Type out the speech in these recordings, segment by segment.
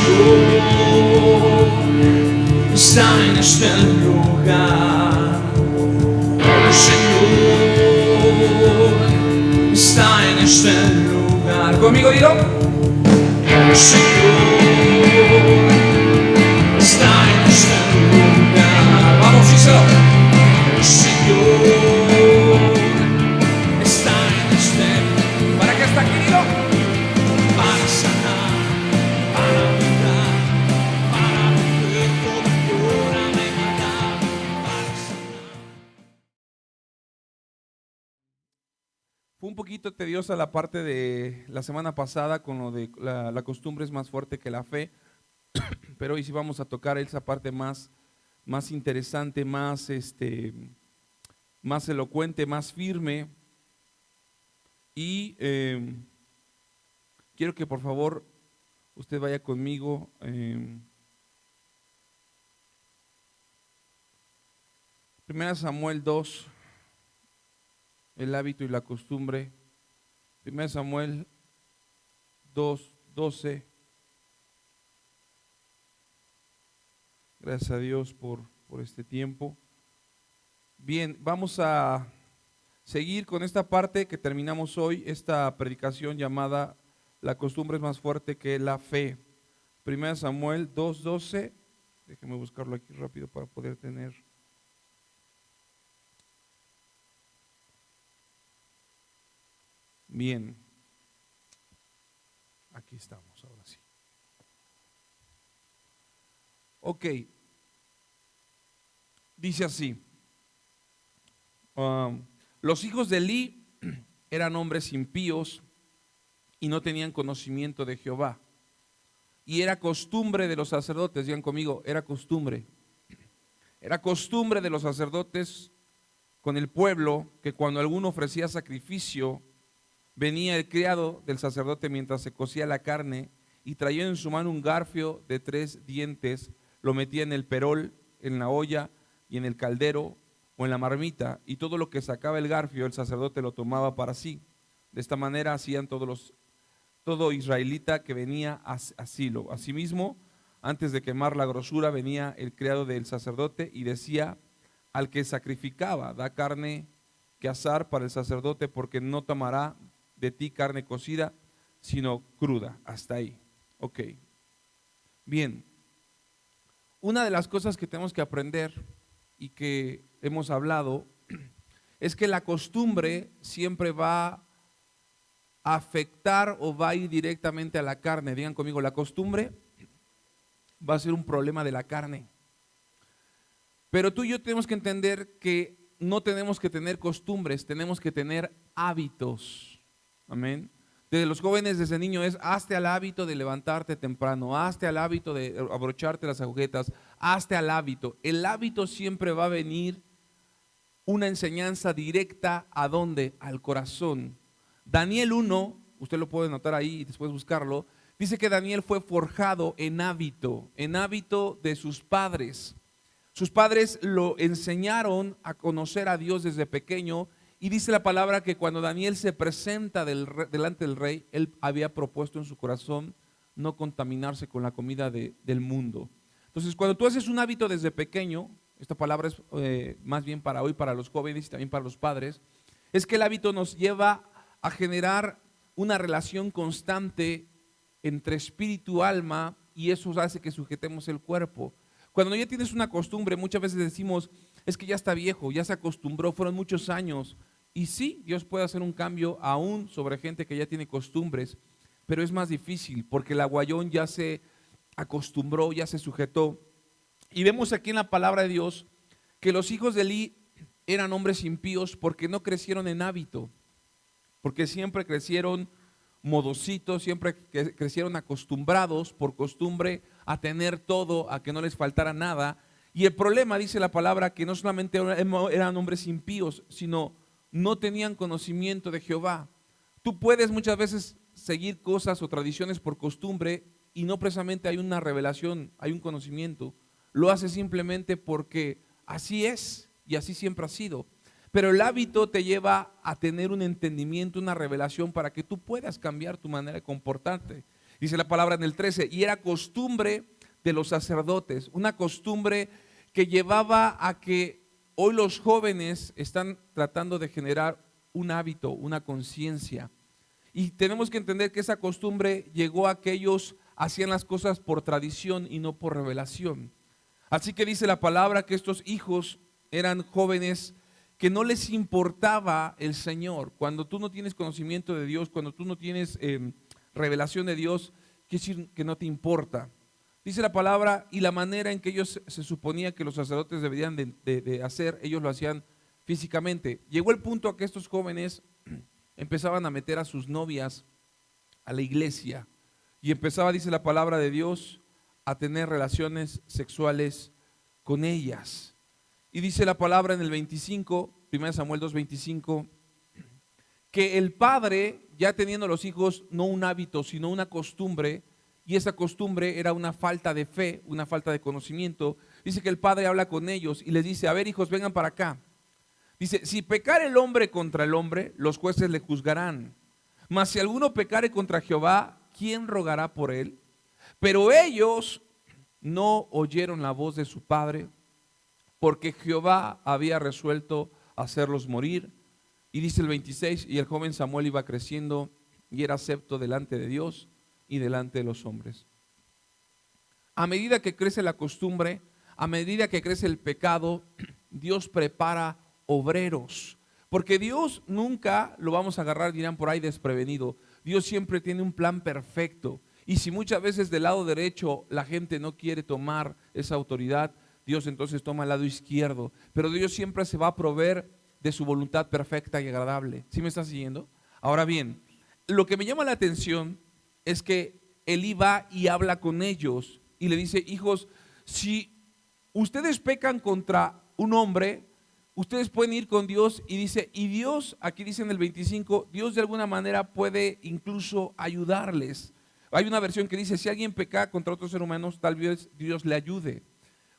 Señor está en este lugar. El Señor está en este lugar. Conmigo digo, el Señor está en este lugar. Vamos, díselo. El Señor está en este lugar. ¿Para qué está aquí, digo? Para sanar, para curar, para romper toda cura de maldad, para sanar. Fue un poquito tediosa la parte de la semana pasada con lo de la costumbre es más fuerte que la fe, pero hoy sí vamos a tocar esa parte más interesante, más elocuente, más firme. Y quiero que por favor usted vaya conmigo. 1 Samuel 2, el hábito y la costumbre. 1 Samuel 2:12. Gracias a Dios por este tiempo. Bien, vamos a seguir con esta parte que terminamos hoy, esta predicación llamada La costumbre es más fuerte que la fe. 1 Samuel 2:12. Déjeme buscarlo aquí rápido para poder tener. Bien, aquí estamos, ahora sí. Ok, dice así, los hijos de Elí eran hombres impíos y no tenían conocimiento de Jehová. Y era costumbre de los sacerdotes, digan conmigo, era costumbre de los sacerdotes con el pueblo que cuando alguno ofrecía sacrificio, venía el criado del sacerdote mientras se cocía la carne y traía en su mano un garfio de 3 dientes, lo metía en el perol, en la olla y en el caldero o en la marmita, y todo lo que sacaba el garfio el sacerdote lo tomaba para sí. De esta manera hacían todo israelita que venía a Silo. Asimismo, antes de quemar la grosura, venía el criado del sacerdote y decía al que sacrificaba: da carne que asar para el sacerdote, porque no tomará de ti carne cocida, sino cruda. Hasta ahí. Ok. Bien. Una de las cosas que tenemos que aprender y que hemos hablado es que la costumbre siempre va a afectar o va a ir directamente a la carne. Digan conmigo, la costumbre va a ser un problema de la carne. Pero tú y yo tenemos que entender que no tenemos que tener costumbres, tenemos que tener hábitos. Amén. Desde los jóvenes, desde niño es: hazte al hábito de levantarte temprano, hazte al hábito de abrocharte las agujetas, hazte al hábito. El hábito siempre va a venir una enseñanza directa ¿a dónde? Al corazón. Daniel 1, usted lo puede notar ahí y después buscarlo, dice que Daniel fue forjado en hábito de sus padres. Sus padres lo enseñaron a conocer a Dios desde pequeño. Y dice la palabra que cuando Daniel se presenta delante del rey, él había propuesto en su corazón no contaminarse con la comida del mundo. Entonces, cuando tú haces un hábito desde pequeño, esta palabra es más bien para hoy, para los jóvenes y también para los padres, es que el hábito nos lleva a generar una relación constante entre espíritu y alma, y eso hace que sujetemos el cuerpo. Cuando ya tienes una costumbre, muchas veces decimos: es que ya está viejo, ya se acostumbró, fueron muchos años. Y sí, Dios puede hacer un cambio aún sobre gente que ya tiene costumbres, pero es más difícil porque el aguayón ya se acostumbró, ya se sujetó. Y vemos aquí en la palabra de Dios que los hijos de Elí eran hombres impíos porque no crecieron en hábito, porque siempre crecieron modositos, siempre crecieron acostumbrados por costumbre a tener todo, a que no les faltara nada. Y el problema, dice la palabra, que no solamente eran hombres impíos, sino no tenían conocimiento de Jehová. Tú puedes muchas veces seguir cosas o tradiciones por costumbre y no precisamente hay una revelación, hay un conocimiento. Lo haces simplemente porque así es y así siempre ha sido. Pero el hábito te lleva a tener un entendimiento, una revelación para que tú puedas cambiar tu manera de comportarte. Dice la palabra en el 13, y era costumbre de los sacerdotes, una costumbre que llevaba a que hoy los jóvenes están tratando de generar un hábito, una conciencia. Y tenemos que entender que esa costumbre llegó a que ellos hacían las cosas por tradición y no por revelación. Así que dice la palabra que estos hijos eran jóvenes que no les importaba el Señor. Cuando tú no tienes conocimiento de Dios, cuando tú no tienes revelación de Dios, quiere decir que no te importa. Dice la palabra, y la manera en que ellos se suponía que los sacerdotes deberían de hacer, ellos lo hacían físicamente. Llegó el punto a que estos jóvenes empezaban a meter a sus novias a la iglesia y empezaba, dice la palabra de Dios, a tener relaciones sexuales con ellas. Y dice la palabra en el 25, 1 Samuel 2:25, que el padre, ya teniendo los hijos, no un hábito, sino una costumbre, y esa costumbre era una falta de fe, una falta de conocimiento. Dice que el padre habla con ellos y les dice, a ver, hijos, vengan para acá. Dice, si pecare el hombre contra el hombre, los jueces le juzgarán. Mas si alguno pecare contra Jehová, ¿quién rogará por él? Pero ellos no oyeron la voz de su padre, porque Jehová había resuelto hacerlos morir. Y dice el 26, y el joven Samuel iba creciendo y era acepto delante de Dios y delante de los hombres. A medida que crece la costumbre, a medida que crece el pecado, Dios prepara obreros, porque Dios nunca lo vamos a agarrar, dirán por ahí, desprevenido. Dios siempre tiene un plan perfecto, y si muchas veces del lado derecho la gente no quiere tomar esa autoridad, Dios entonces toma el lado izquierdo, pero Dios siempre se va a proveer de su voluntad perfecta y agradable. ¿Sí me estás siguiendo? Ahora bien, lo que me llama la atención es que Elí va y habla con ellos y le dice, hijos, si ustedes pecan contra un hombre, ustedes pueden ir con Dios, y dice, y Dios, aquí dice en el 25, Dios de alguna manera puede incluso ayudarles. Hay una versión que dice, si alguien peca contra otro ser humano, tal vez Dios le ayude.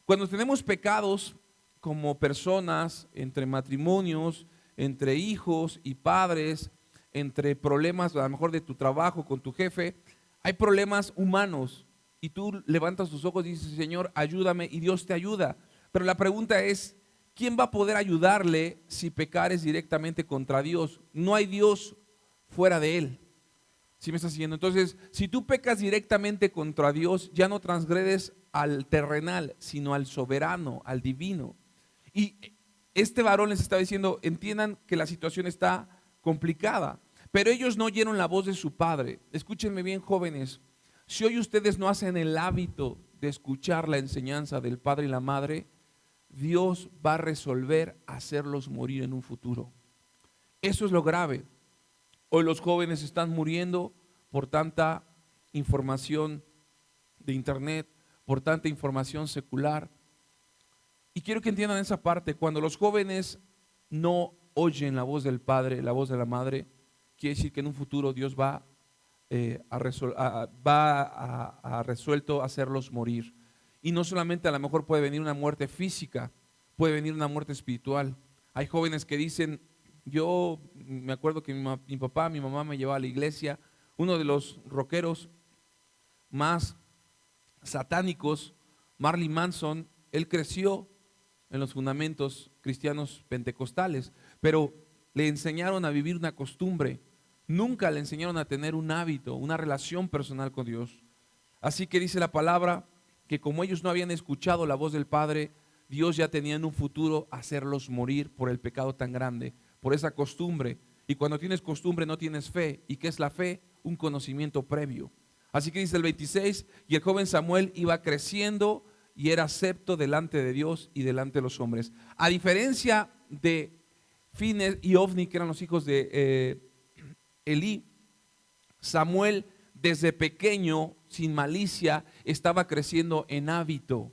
Cuando tenemos pecados como personas, entre matrimonios, entre hijos y padres, entre problemas a lo mejor de tu trabajo con tu jefe, hay problemas humanos y tú levantas tus ojos y dices, Señor, ayúdame, y Dios te ayuda. Pero la pregunta es, ¿quién va a poder ayudarle si pecares directamente contra Dios? No hay Dios fuera de él. ¿Sí me estás siguiendo? Entonces, si tú pecas directamente contra Dios, ya no transgredes al terrenal, sino al soberano, al divino. Y este varón les está diciendo, entiendan que la situación está complicada, pero ellos no oyeron la voz de su padre. Escúchenme bien, jóvenes, si hoy ustedes no hacen el hábito de escuchar la enseñanza del padre y la madre, Dios va a resolver hacerlos morir en un futuro. Eso es lo grave. Hoy los jóvenes están muriendo por tanta información de internet, por tanta información secular. Y quiero que entiendan esa parte. Cuando los jóvenes no oyen la voz del padre, la voz de la madre, quiere decir que en un futuro Dios va a resuelto hacerlos morir. Y no solamente a lo mejor puede venir una muerte física, puede venir una muerte espiritual. Hay jóvenes que dicen, yo me acuerdo que mi papá, mi mamá me llevaba a la iglesia, uno de los rockeros más satánicos, Marilyn Manson, él creció en los fundamentos cristianos pentecostales, pero le enseñaron a vivir una costumbre, nunca le enseñaron a tener un hábito, una relación personal con Dios. Así que dice la palabra que como ellos no habían escuchado la voz del Padre, Dios ya tenía en un futuro hacerlos morir por el pecado tan grande, por esa costumbre. Y cuando tienes costumbre no tienes fe. ¿Y qué es la fe? Un conocimiento previo. Así que dice el 26, y el joven Samuel iba creciendo y era acepto delante de Dios y delante de los hombres. A diferencia de Fines y Ofni, que eran los hijos de Elí, Samuel desde pequeño, sin malicia, estaba creciendo en hábito,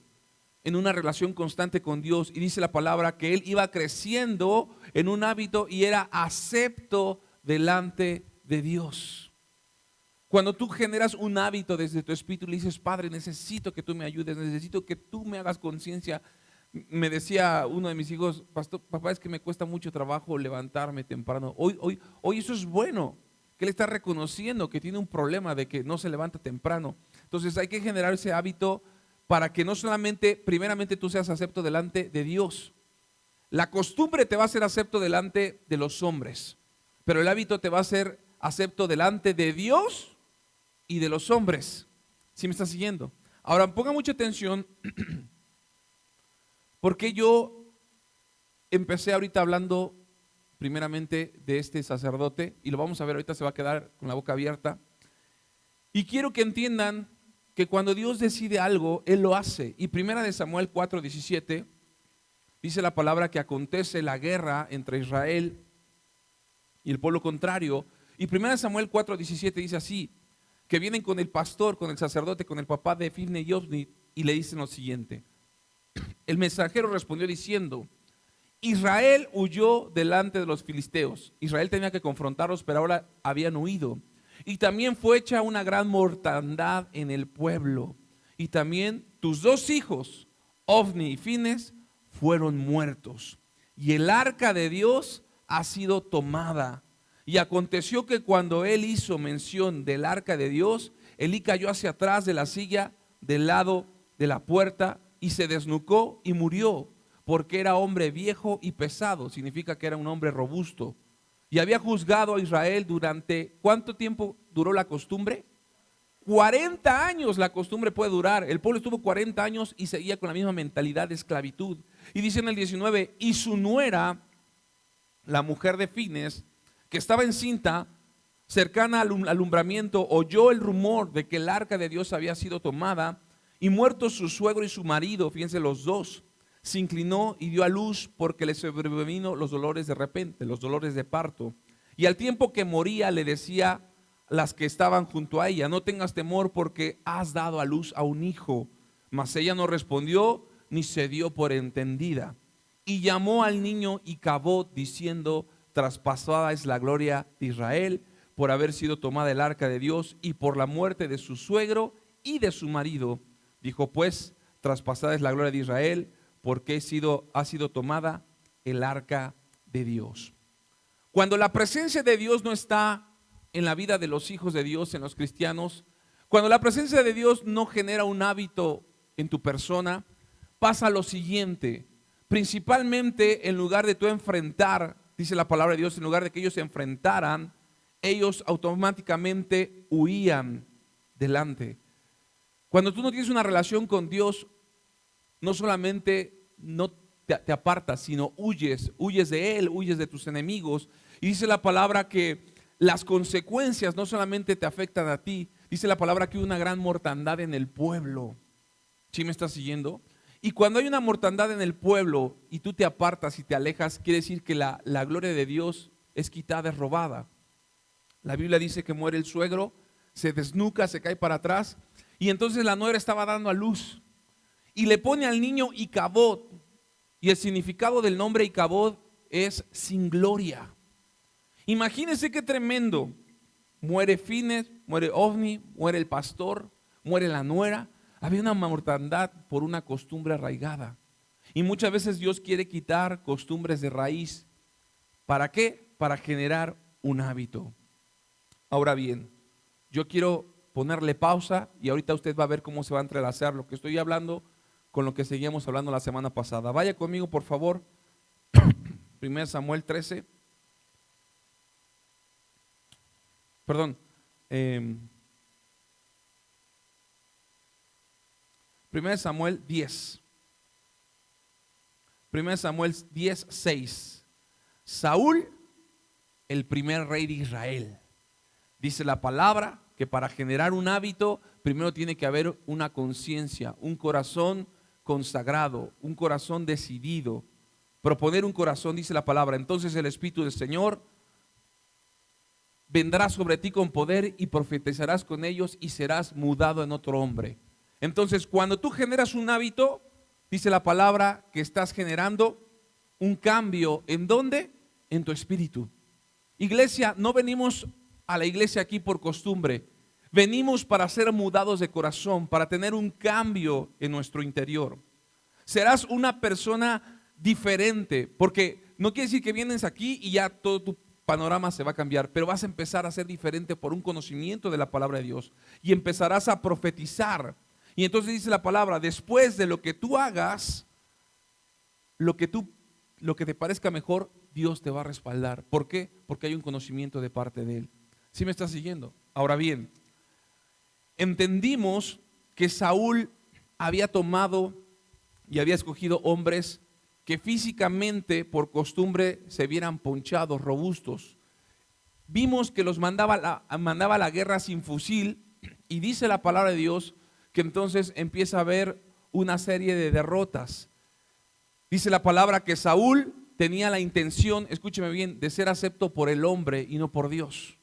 en una relación constante con Dios. Y dice la palabra que él iba creciendo en un hábito y era acepto delante de Dios. Cuando tú generas un hábito desde tu espíritu y le dices, Padre, necesito que tú me ayudes, necesito que tú me hagas conciencia. Me decía uno de mis hijos, pastor, papá, es que me cuesta mucho trabajo levantarme temprano. Hoy eso es bueno, que él está reconociendo que tiene un problema de que no se levanta temprano. Entonces hay que generar ese hábito para que no solamente, primeramente tú seas acepto delante de Dios. La costumbre te va a hacer acepto delante de los hombres, pero el hábito te va a hacer acepto delante de Dios y de los hombres. ¿Sí me está siguiendo? Ahora ponga mucha atención, porque yo empecé ahorita hablando primeramente de este sacerdote, y lo vamos a ver ahorita, se va a quedar con la boca abierta. Y quiero que entiendan que cuando Dios decide algo, Él lo hace. Y primera de Samuel 4:17 dice la palabra que acontece la guerra entre Israel y el pueblo contrario. Y primera de Samuel 4:17 dice así, que vienen con el pastor, con el sacerdote, con el papá de Ofni y Ofni, y le dicen lo siguiente. El mensajero respondió diciendo: Israel huyó delante de los filisteos. Israel tenía que confrontarlos, pero ahora habían huido. Y también fue hecha una gran mortandad en el pueblo. Y también tus 2 hijos, Ofni y Fines, fueron muertos. Y el arca de Dios ha sido tomada. Y aconteció que cuando él hizo mención del arca de Dios, Elí cayó hacia atrás de la silla del lado de la puerta y se desnucó y murió, porque era hombre viejo y pesado. Significa que era un hombre robusto. Y había juzgado a Israel durante, ¿cuánto tiempo duró la costumbre? 40 años la costumbre puede durar. El pueblo estuvo 40 años y seguía con la misma mentalidad de esclavitud. Y dice en el 19, y su nuera, la mujer de Fines, que estaba encinta, cercana al alumbramiento, oyó el rumor de que el arca de Dios había sido tomada, y muertos su suegro y su marido, fíjense los dos, se inclinó y dio a luz, porque le sobrevino los dolores de repente, los dolores de parto. Y al tiempo que moría le decía a las que estaban junto a ella: no tengas temor, porque has dado a luz a un hijo. Mas ella no respondió ni se dio por entendida. Y llamó al niño Icabod, diciendo: traspasada es la gloria de Israel por haber sido tomada el arca de Dios y por la muerte de su suegro y de su marido. Dijo pues: traspasada es la gloria de Israel porque ha sido tomada el arca de Dios. Cuando la presencia de Dios no está en la vida de los hijos de Dios, en los cristianos, cuando la presencia de Dios no genera un hábito en tu persona, pasa lo siguiente. Principalmente, en lugar de tú enfrentar, dice la palabra de Dios, en lugar de que ellos se enfrentaran, ellos automáticamente huían delante. Cuando tú no tienes una relación con Dios, no solamente no te apartas, sino huyes de Él, huyes de tus enemigos. Y dice la palabra que las consecuencias no solamente te afectan a ti, dice la palabra que hay una gran mortandad en el pueblo. ¿Sí me estás siguiendo? Y cuando hay una mortandad en el pueblo y tú te apartas y te alejas, quiere decir que la gloria de Dios es quitada, es robada. La Biblia dice que muere el suegro, se desnuca, se cae para atrás, y entonces la nuera estaba dando a luz. Y le pone al niño Icabod, y el significado del nombre Icabod es sin gloria. Imagínense qué tremendo. Muere Fines, muere Ofni, muere el pastor, muere la nuera. Había una mortandad por una costumbre arraigada. Y muchas veces Dios quiere quitar costumbres de raíz. ¿Para qué? Para generar un hábito. Ahora bien, yo quiero ponerle pausa y ahorita usted va a ver cómo se va a entrelazar lo que estoy hablando con lo que seguíamos hablando la semana pasada. Vaya conmigo, por favor. 1 Samuel 13. Perdón. 1 Samuel 10. 1 Samuel 10, 6. Saúl, el primer rey de Israel. Dice la palabra que para generar un hábito, primero tiene que haber una conciencia, un corazón consagrado, un corazón decidido. Proponer un corazón, dice la palabra. Entonces el Espíritu del Señor vendrá sobre ti con poder y profetizarás con ellos y serás mudado en otro hombre. Entonces, cuando tú generas un hábito, dice la palabra que estás generando un cambio. ¿En dónde? En tu espíritu. Iglesia, no venimos a la iglesia aquí por costumbre. Venimos para ser mudados de corazón, para tener un cambio en nuestro interior. Serás una persona diferente, porque no quiere decir que vienes aquí y ya todo tu panorama se va a cambiar, pero vas a empezar a ser diferente por un conocimiento de la palabra de Dios y empezarás a profetizar. Y entonces dice la palabra, después de lo que tú hagas, lo que te parezca mejor, Dios te va a respaldar. ¿Por qué? Porque hay un conocimiento de parte de Él. ¿Sí me estás siguiendo? Ahora bien, entendimos que Saúl había tomado y había escogido hombres que físicamente por costumbre se vieran ponchados, robustos. Vimos que los mandaba a la guerra sin fusil, y dice la palabra de Dios que entonces empieza a haber una serie de derrotas. Dice la palabra que Saúl tenía la intención, escúcheme bien, de ser acepto por el hombre y no por Dios.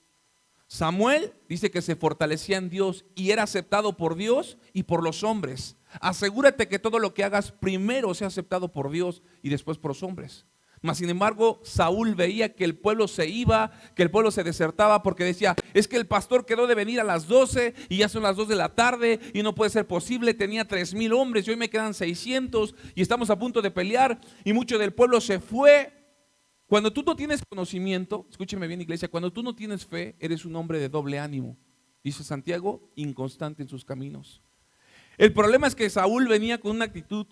Samuel dice que se fortalecía en Dios y era aceptado por Dios y por los hombres. Asegúrate que todo lo que hagas primero sea aceptado por Dios y después por los hombres. Mas sin embargo, Saúl veía que el pueblo se iba, que el pueblo se desertaba, porque decía, es que el pastor quedó de venir a las 12 y ya son las 2 de la tarde y no puede ser posible. Tenía 3,000 hombres y hoy me quedan 600 y estamos a punto de pelear y mucho del pueblo se fue. Cuando tú no tienes conocimiento, escúcheme bien, iglesia, cuando tú no tienes fe, eres un hombre de doble ánimo. Dice Santiago, inconstante en sus caminos. El problema es que Saúl venía con una actitud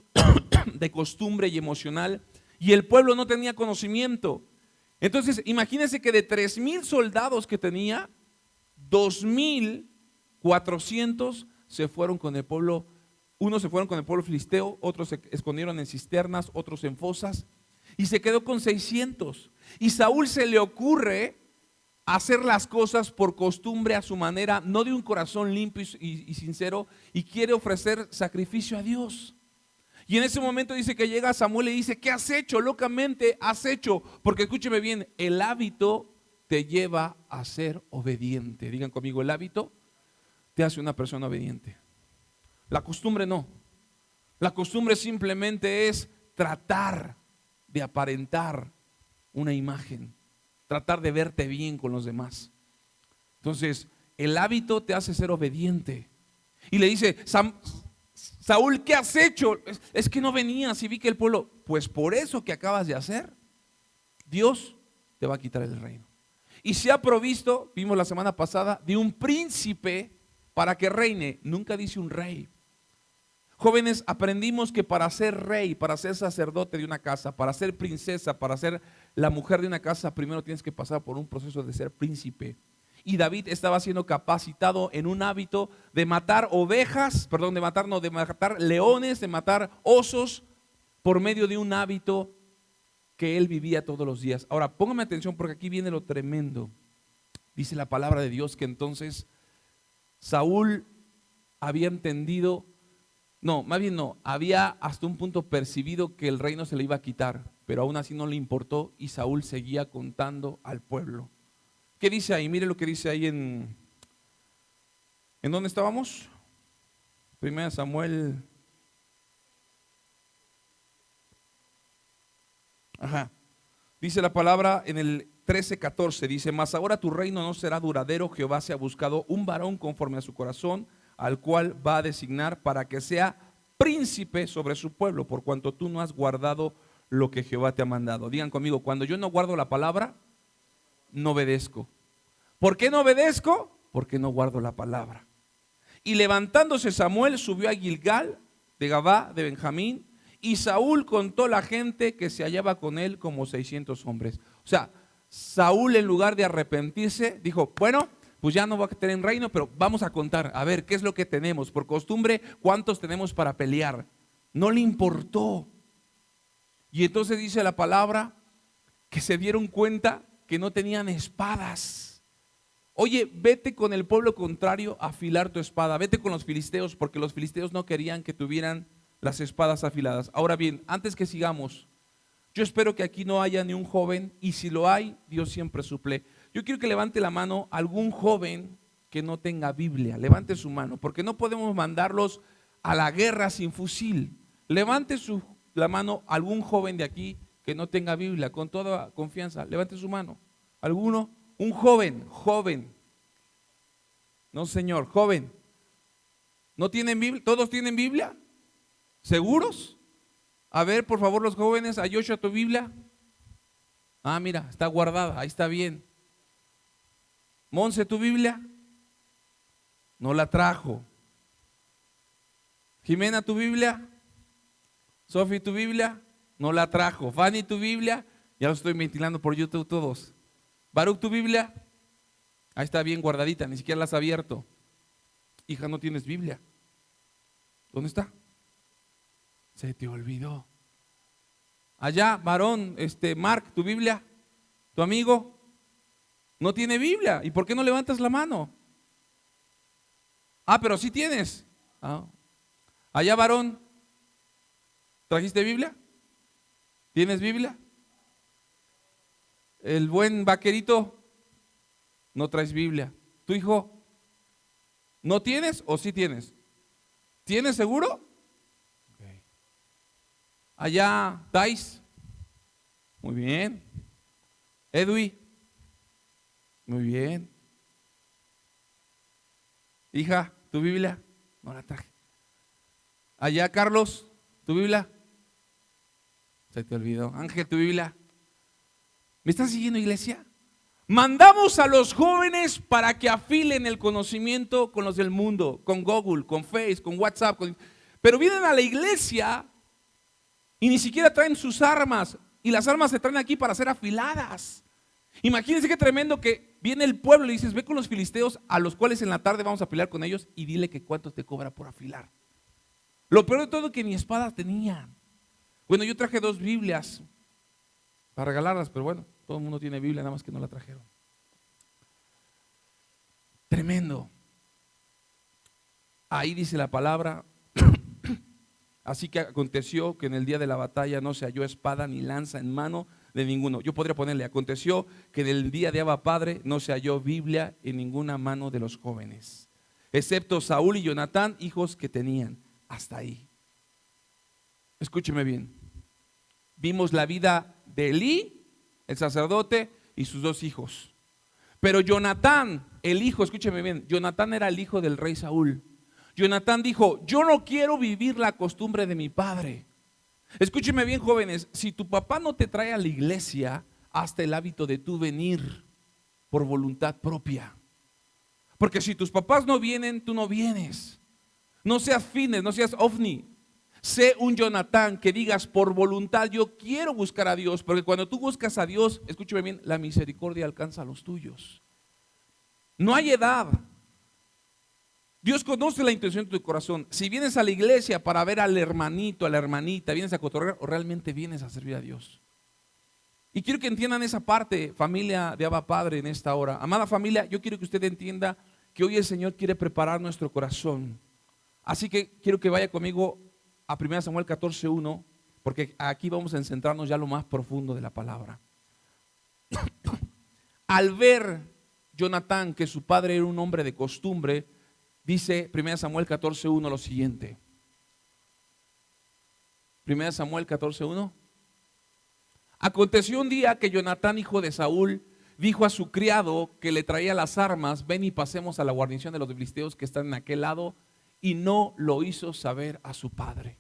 de costumbre y emocional, y el pueblo no tenía conocimiento. Entonces, imagínense que de 3,000 soldados que tenía, 2,400 se fueron con el pueblo. Unos se fueron con el pueblo filisteo, otros se escondieron en cisternas, otros en fosas, y se quedó con 600. Y Saúl se le ocurre hacer las cosas por costumbre, a su manera, no de un corazón limpio y sincero, y quiere ofrecer sacrificio a Dios. Y en ese momento dice que llega Samuel y dice, ¿qué has hecho? Locamente has hecho. Porque escúcheme bien, el hábito te lleva a ser obediente. Digan conmigo, el hábito te hace una persona obediente. La costumbre no. La costumbre simplemente es tratar de aparentar una imagen, tratar de verte bien con los demás. Entonces, el hábito te hace ser obediente. Y le dice, Saúl, ¿qué has hecho? Es que no venías y vi que el pueblo, pues por eso que acabas de hacer, Dios te va a quitar el reino. Y se ha provisto, vimos la semana pasada, de un príncipe para que reine. Nunca dice un rey. Jóvenes, aprendimos que para ser rey, para ser sacerdote de una casa, para ser princesa, para ser la mujer de una casa, primero tienes que pasar por un proceso de ser príncipe. Y David estaba siendo capacitado en un hábito de matar ovejas, de matar leones, de matar osos, por medio de un hábito que él vivía todos los días. Ahora, póngame atención porque aquí viene lo tremendo. Dice la palabra de Dios que entonces Saúl había entendido, había hasta un punto percibido que el reino se le iba a quitar, pero aún así no le importó y Saúl seguía contando al pueblo. ¿Qué dice ahí? Mire lo que dice ahí ¿en dónde estábamos? 1 Samuel. Dice la palabra en el 13:14, dice, mas ahora tu reino no será duradero, Jehová se ha buscado un varón conforme a su corazón, al cual va a designar para que sea príncipe sobre su pueblo, por cuanto tú no has guardado lo que Jehová te ha mandado. Digan conmigo, cuando yo no guardo la palabra, no obedezco. ¿Por qué no obedezco? Porque no guardo la palabra. Y levantándose Samuel subió a Gilgal de Gabá de Benjamín, y Saúl contó la gente que se hallaba con él como 600 hombres. O sea, Saúl en lugar de arrepentirse dijo, bueno, pues ya no va a tener reino, pero vamos a contar, a ver, ¿qué es lo que tenemos? Por costumbre, ¿cuántos tenemos para pelear? No le importó. Y entonces dice la palabra que se dieron cuenta que no tenían espadas. Oye, vete con el pueblo contrario a afilar tu espada, vete con los filisteos, porque los filisteos no querían que tuvieran las espadas afiladas. Ahora bien, antes que sigamos, yo espero que aquí no haya ni un joven, y si lo hay, Dios siempre suple. Yo quiero que levante la mano algún joven que no tenga Biblia. Levante su mano, porque no podemos mandarlos a la guerra sin fusil. Levante la mano algún joven de aquí que no tenga Biblia, con toda confianza. Levante su mano. ¿Alguno? Un joven. No, señor, joven. ¿No tienen Biblia? ¿Todos tienen Biblia? ¿Seguros? A ver, por favor, los jóvenes, a Joshua tu Biblia. Ah, mira, está guardada, ahí está bien. Monse, ¿tu Biblia? No la trajo. Jimena, ¿tu Biblia? Sofi, ¿tu Biblia? No la trajo. Fanny, ¿tu Biblia? Ya lo estoy ventilando por YouTube todos. Baruch, ¿tu Biblia? Ahí está bien guardadita, ni siquiera la has abierto. Hija, no tienes Biblia. ¿Dónde está? Se te olvidó. Allá, varón, Mark, ¿tu Biblia? ¿Tu amigo? No tiene Biblia. ¿Y por qué no levantas la mano? Ah, pero sí tienes. Ah. Allá, varón, ¿trajiste Biblia? ¿Tienes Biblia? El buen vaquerito, no traes Biblia. ¿Tu hijo? ¿No tienes o sí tienes? ¿Tienes seguro? Okay. Allá, Tais. Muy bien. Edwi. Muy bien. Hija, ¿tu Biblia? No la traje. Allá, Carlos, ¿tu Biblia? Se te olvidó. Ángel, ¿tu Biblia? ¿Me están siguiendo, iglesia? Mandamos a los jóvenes para que afilen el conocimiento con los del mundo, con Google, con Facebook, con WhatsApp, pero vienen a la iglesia y ni siquiera traen sus armas, y las armas se traen aquí para ser afiladas. Imagínense qué tremendo que viene el pueblo y le dices, ve con los filisteos a los cuales en la tarde vamos a pelear con ellos y dile que cuánto te cobra por afilar. Lo peor de todo es que ni espada tenían. Bueno, yo traje 2 Biblias para regalarlas, pero bueno, todo el mundo tiene Biblia, nada más que no la trajeron. Tremendo. Ahí dice la palabra, así que aconteció que en el día de la batalla no se halló espada ni lanza en mano de ninguno. Yo podría ponerle, aconteció que en el día de Abba Padre no se halló Biblia en ninguna mano de los jóvenes, excepto Saúl y Jonatán, hijos que tenían. Hasta ahí. Escúcheme bien. Vimos la vida de Elí, el sacerdote, y sus 2 hijos. Pero Jonatán, el hijo, escúcheme bien, Jonatán era el hijo del rey Saúl. Jonatán dijo, yo no quiero vivir la costumbre de mi padre. Escúcheme bien, jóvenes, si tu papá no te trae a la iglesia, hazte el hábito de tú venir por voluntad propia. Porque si tus papás no vienen, tú no vienes. No seas fines, no seas ovni. Sé un Jonatán que digas por voluntad, yo quiero buscar a Dios, porque cuando tú buscas a Dios, escúchame bien, la misericordia alcanza a los tuyos. No hay edad. Dios conoce la intención de tu corazón. Si vienes a la iglesia para ver al hermanito, a la hermanita, vienes a cotorrear o realmente vienes a servir a Dios. Y quiero que entiendan esa parte, familia de Abba Padre, en esta hora. Amada familia, yo quiero que usted entienda que hoy el Señor quiere preparar nuestro corazón. Así que quiero que vaya conmigo a 1 Samuel 14:1, porque aquí vamos a centrarnos ya lo más profundo de la palabra. Al ver Jonatán que su padre era un hombre de costumbre, dice 1 Samuel 14:1 lo siguiente. 1 Samuel 14:1. Aconteció un día que Jonatán, hijo de Saúl, dijo a su criado que le traía las armas, ven y pasemos a la guarnición de los filisteos que están en aquel lado, y no lo hizo saber a su padre.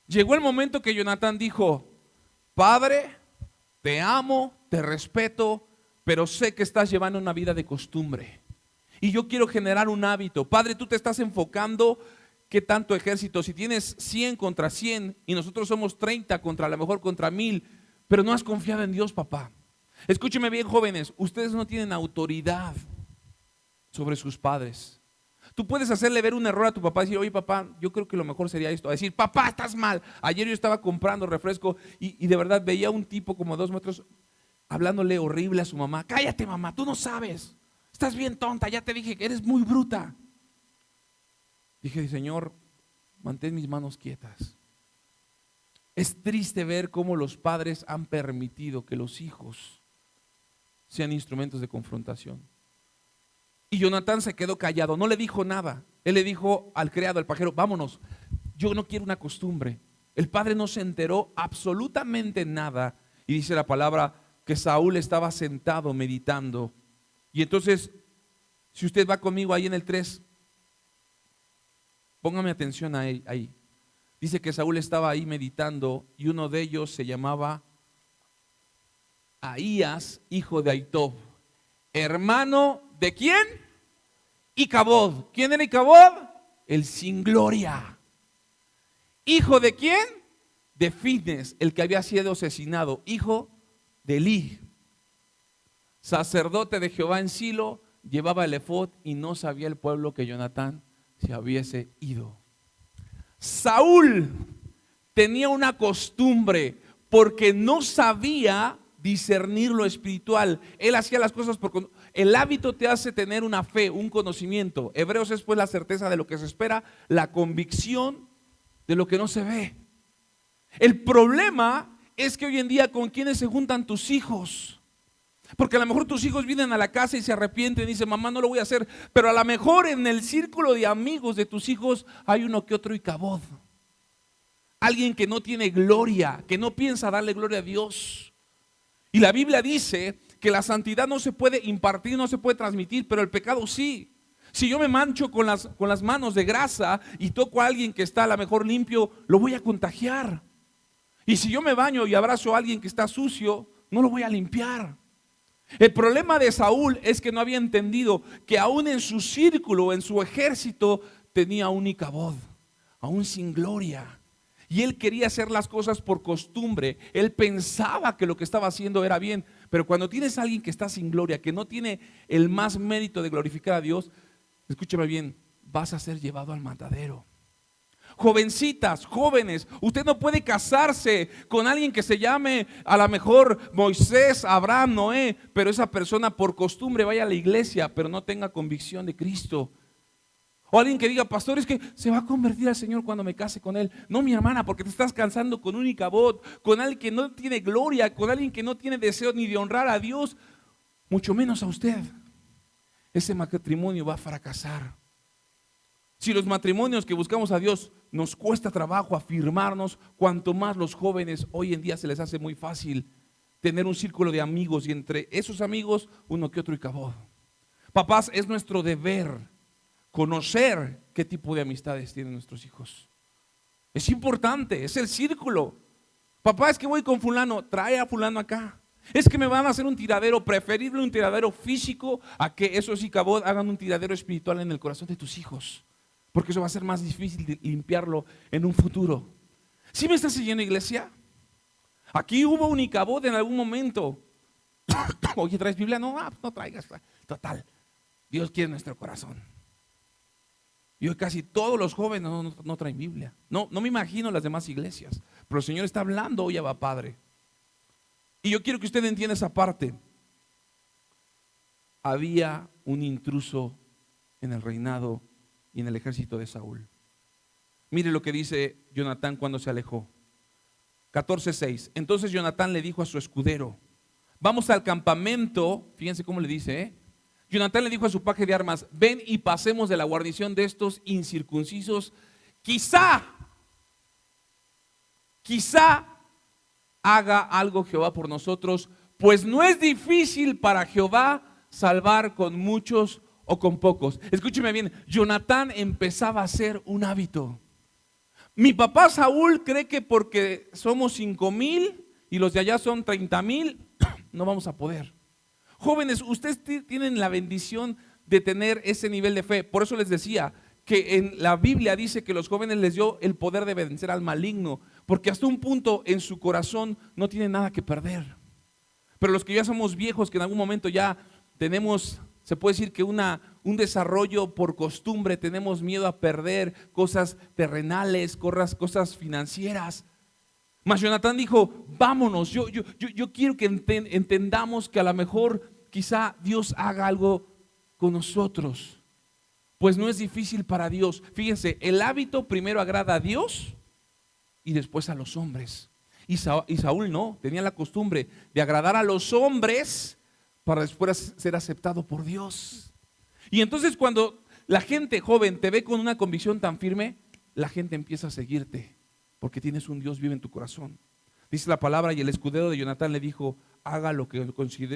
Llegó el momento que Jonatán dijo, padre, te amo, te respeto, pero sé que estás llevando una vida de costumbre y yo quiero generar un hábito. Padre, tú te estás enfocando, ¿qué tanto ejército? Si tienes 100 contra 100 y nosotros somos 30 contra, a lo mejor contra 1000, pero no has confiado en Dios, papá. Escúcheme bien, jóvenes, ustedes no tienen autoridad sobre sus padres. Tú puedes hacerle ver un error a tu papá y decir, oye papá, yo creo que lo mejor sería esto. A decir, papá, estás mal. Ayer yo estaba comprando refresco y de verdad veía un tipo como 2 metros hablándole horrible a su mamá. Cállate, mamá, tú no sabes. Estás bien tonta, ya te dije que eres muy bruta. Dije, Señor, mantén mis manos quietas. Es triste ver cómo los padres han permitido que los hijos sean instrumentos de confrontación. Y Jonatán se quedó callado, no le dijo nada. Él le dijo al criado, al pajero, vámonos, yo no quiero una costumbre. El padre no se enteró absolutamente nada. Y dice la palabra que Saúl estaba sentado meditando. Y entonces, si usted va conmigo ahí en el 3, póngame atención ahí. Dice que Saúl estaba ahí meditando y uno de ellos se llamaba Ahías, hijo de Ahitob, hermano ¿de quién? Icabod. ¿Quién era Icabod? El sin gloria. ¿Hijo de quién? De Fines, el que había sido asesinado, hijo de Elí, sacerdote de Jehová en Silo, llevaba el efod y no sabía el pueblo que Jonatán se hubiese ido. Saúl tenía una costumbre porque no sabía discernir lo espiritual. Él hacía las cosas por... El hábito te hace tener una fe, un conocimiento. Hebreos es pues la certeza de lo que se espera, la convicción de lo que no se ve. El problema es que hoy en día, ¿con quiénes se juntan tus hijos? Porque a lo mejor tus hijos vienen a la casa y se arrepienten y dicen, mamá, no lo voy a hacer. Pero a lo mejor en el círculo de amigos de tus hijos hay uno que otro Icabod. Alguien que no tiene gloria, que no piensa darle gloria a Dios. Y la Biblia dice que la santidad no se puede impartir, no se puede transmitir, pero el pecado sí. Si yo me mancho con las manos de grasa y toco a alguien que está a lo mejor limpio, lo voy a contagiar. Y si yo me baño y abrazo a alguien que está sucio, no lo voy a limpiar. El problema de Saúl es que no había entendido que aún en su círculo, en su ejército, tenía un Icabod, aún sin gloria. Y él quería hacer las cosas por costumbre. Él pensaba que lo que estaba haciendo era bien. Pero cuando tienes a alguien que está sin gloria, que no tiene el más mérito de glorificar a Dios, escúchame bien, vas a ser llevado al matadero. Jovencitas, jóvenes, usted no puede casarse con alguien que se llame a lo mejor Moisés, Abraham, Noé, pero esa persona por costumbre vaya a la iglesia, pero no tenga convicción de Cristo. O alguien que diga, pastor, es que se va a convertir al Señor cuando me case con Él. No, mi hermana, porque te estás casando con un Icabod, con alguien que no tiene gloria, con alguien que no tiene deseo ni de honrar a Dios, mucho menos a usted. Ese matrimonio va a fracasar. Si los matrimonios que buscamos a Dios nos cuesta trabajo afirmarnos, cuanto más los jóvenes hoy en día se les hace muy fácil tener un círculo de amigos y entre esos amigos uno que otro Icabod. Papás, es nuestro deber conocer qué tipo de amistades tienen nuestros hijos. Es importante, es el círculo. Papá, es que voy con fulano, trae a fulano acá. Es que me van a hacer un tiradero, preferible un tiradero físico a que esos Icabod hagan un tiradero espiritual en el corazón de tus hijos. Porque eso va a ser más difícil de limpiarlo en un futuro. ¿Sí me estás siguiendo, iglesia? Aquí hubo un Icabod en algún momento. Oye, ¿traes Biblia? No, no traigas. Total, Dios quiere nuestro corazón. Y hoy casi todos los jóvenes no traen Biblia. No me imagino las demás iglesias. Pero el Señor está hablando hoy, Abba Padre. Y yo quiero que usted entienda esa parte. Había un intruso en el reinado y en el ejército de Saúl. Mire lo que dice Jonatán cuando se alejó. 14:6. Entonces Jonatán le dijo a su escudero, vamos al campamento. Fíjense cómo le dice, Jonatán le dijo a su paje de armas, ven y pasemos de la guarnición de estos incircuncisos. Quizá haga algo Jehová por nosotros, pues no es difícil para Jehová salvar con muchos o con pocos. Escúcheme bien, Jonatán empezaba a hacer un hábito. Mi papá Saúl cree que porque somos 5,000 y los de allá son 30,000, no vamos a poder. Jóvenes, ustedes tienen la bendición de tener ese nivel de fe. Por eso les decía que en la Biblia dice que los jóvenes les dio el poder de vencer al maligno, porque hasta un punto en su corazón no tienen nada que perder. Pero los que ya somos viejos, que en algún momento ya tenemos, se puede decir que un desarrollo por costumbre, tenemos miedo a perder cosas terrenales, cosas financieras. Mas Jonatán dijo, vámonos, yo quiero que entendamos que a lo mejor quizá Dios haga algo con nosotros, pues no es difícil para Dios. Fíjense, el hábito primero agrada a Dios y después a los hombres. Y Saúl no, tenía la costumbre de agradar a los hombres para después ser aceptado por Dios. Y entonces cuando la gente joven te ve con una convicción tan firme, la gente empieza a seguirte, porque tienes un Dios vivo en tu corazón. Dice la palabra, y el escudero de Jonatán le dijo, haga lo que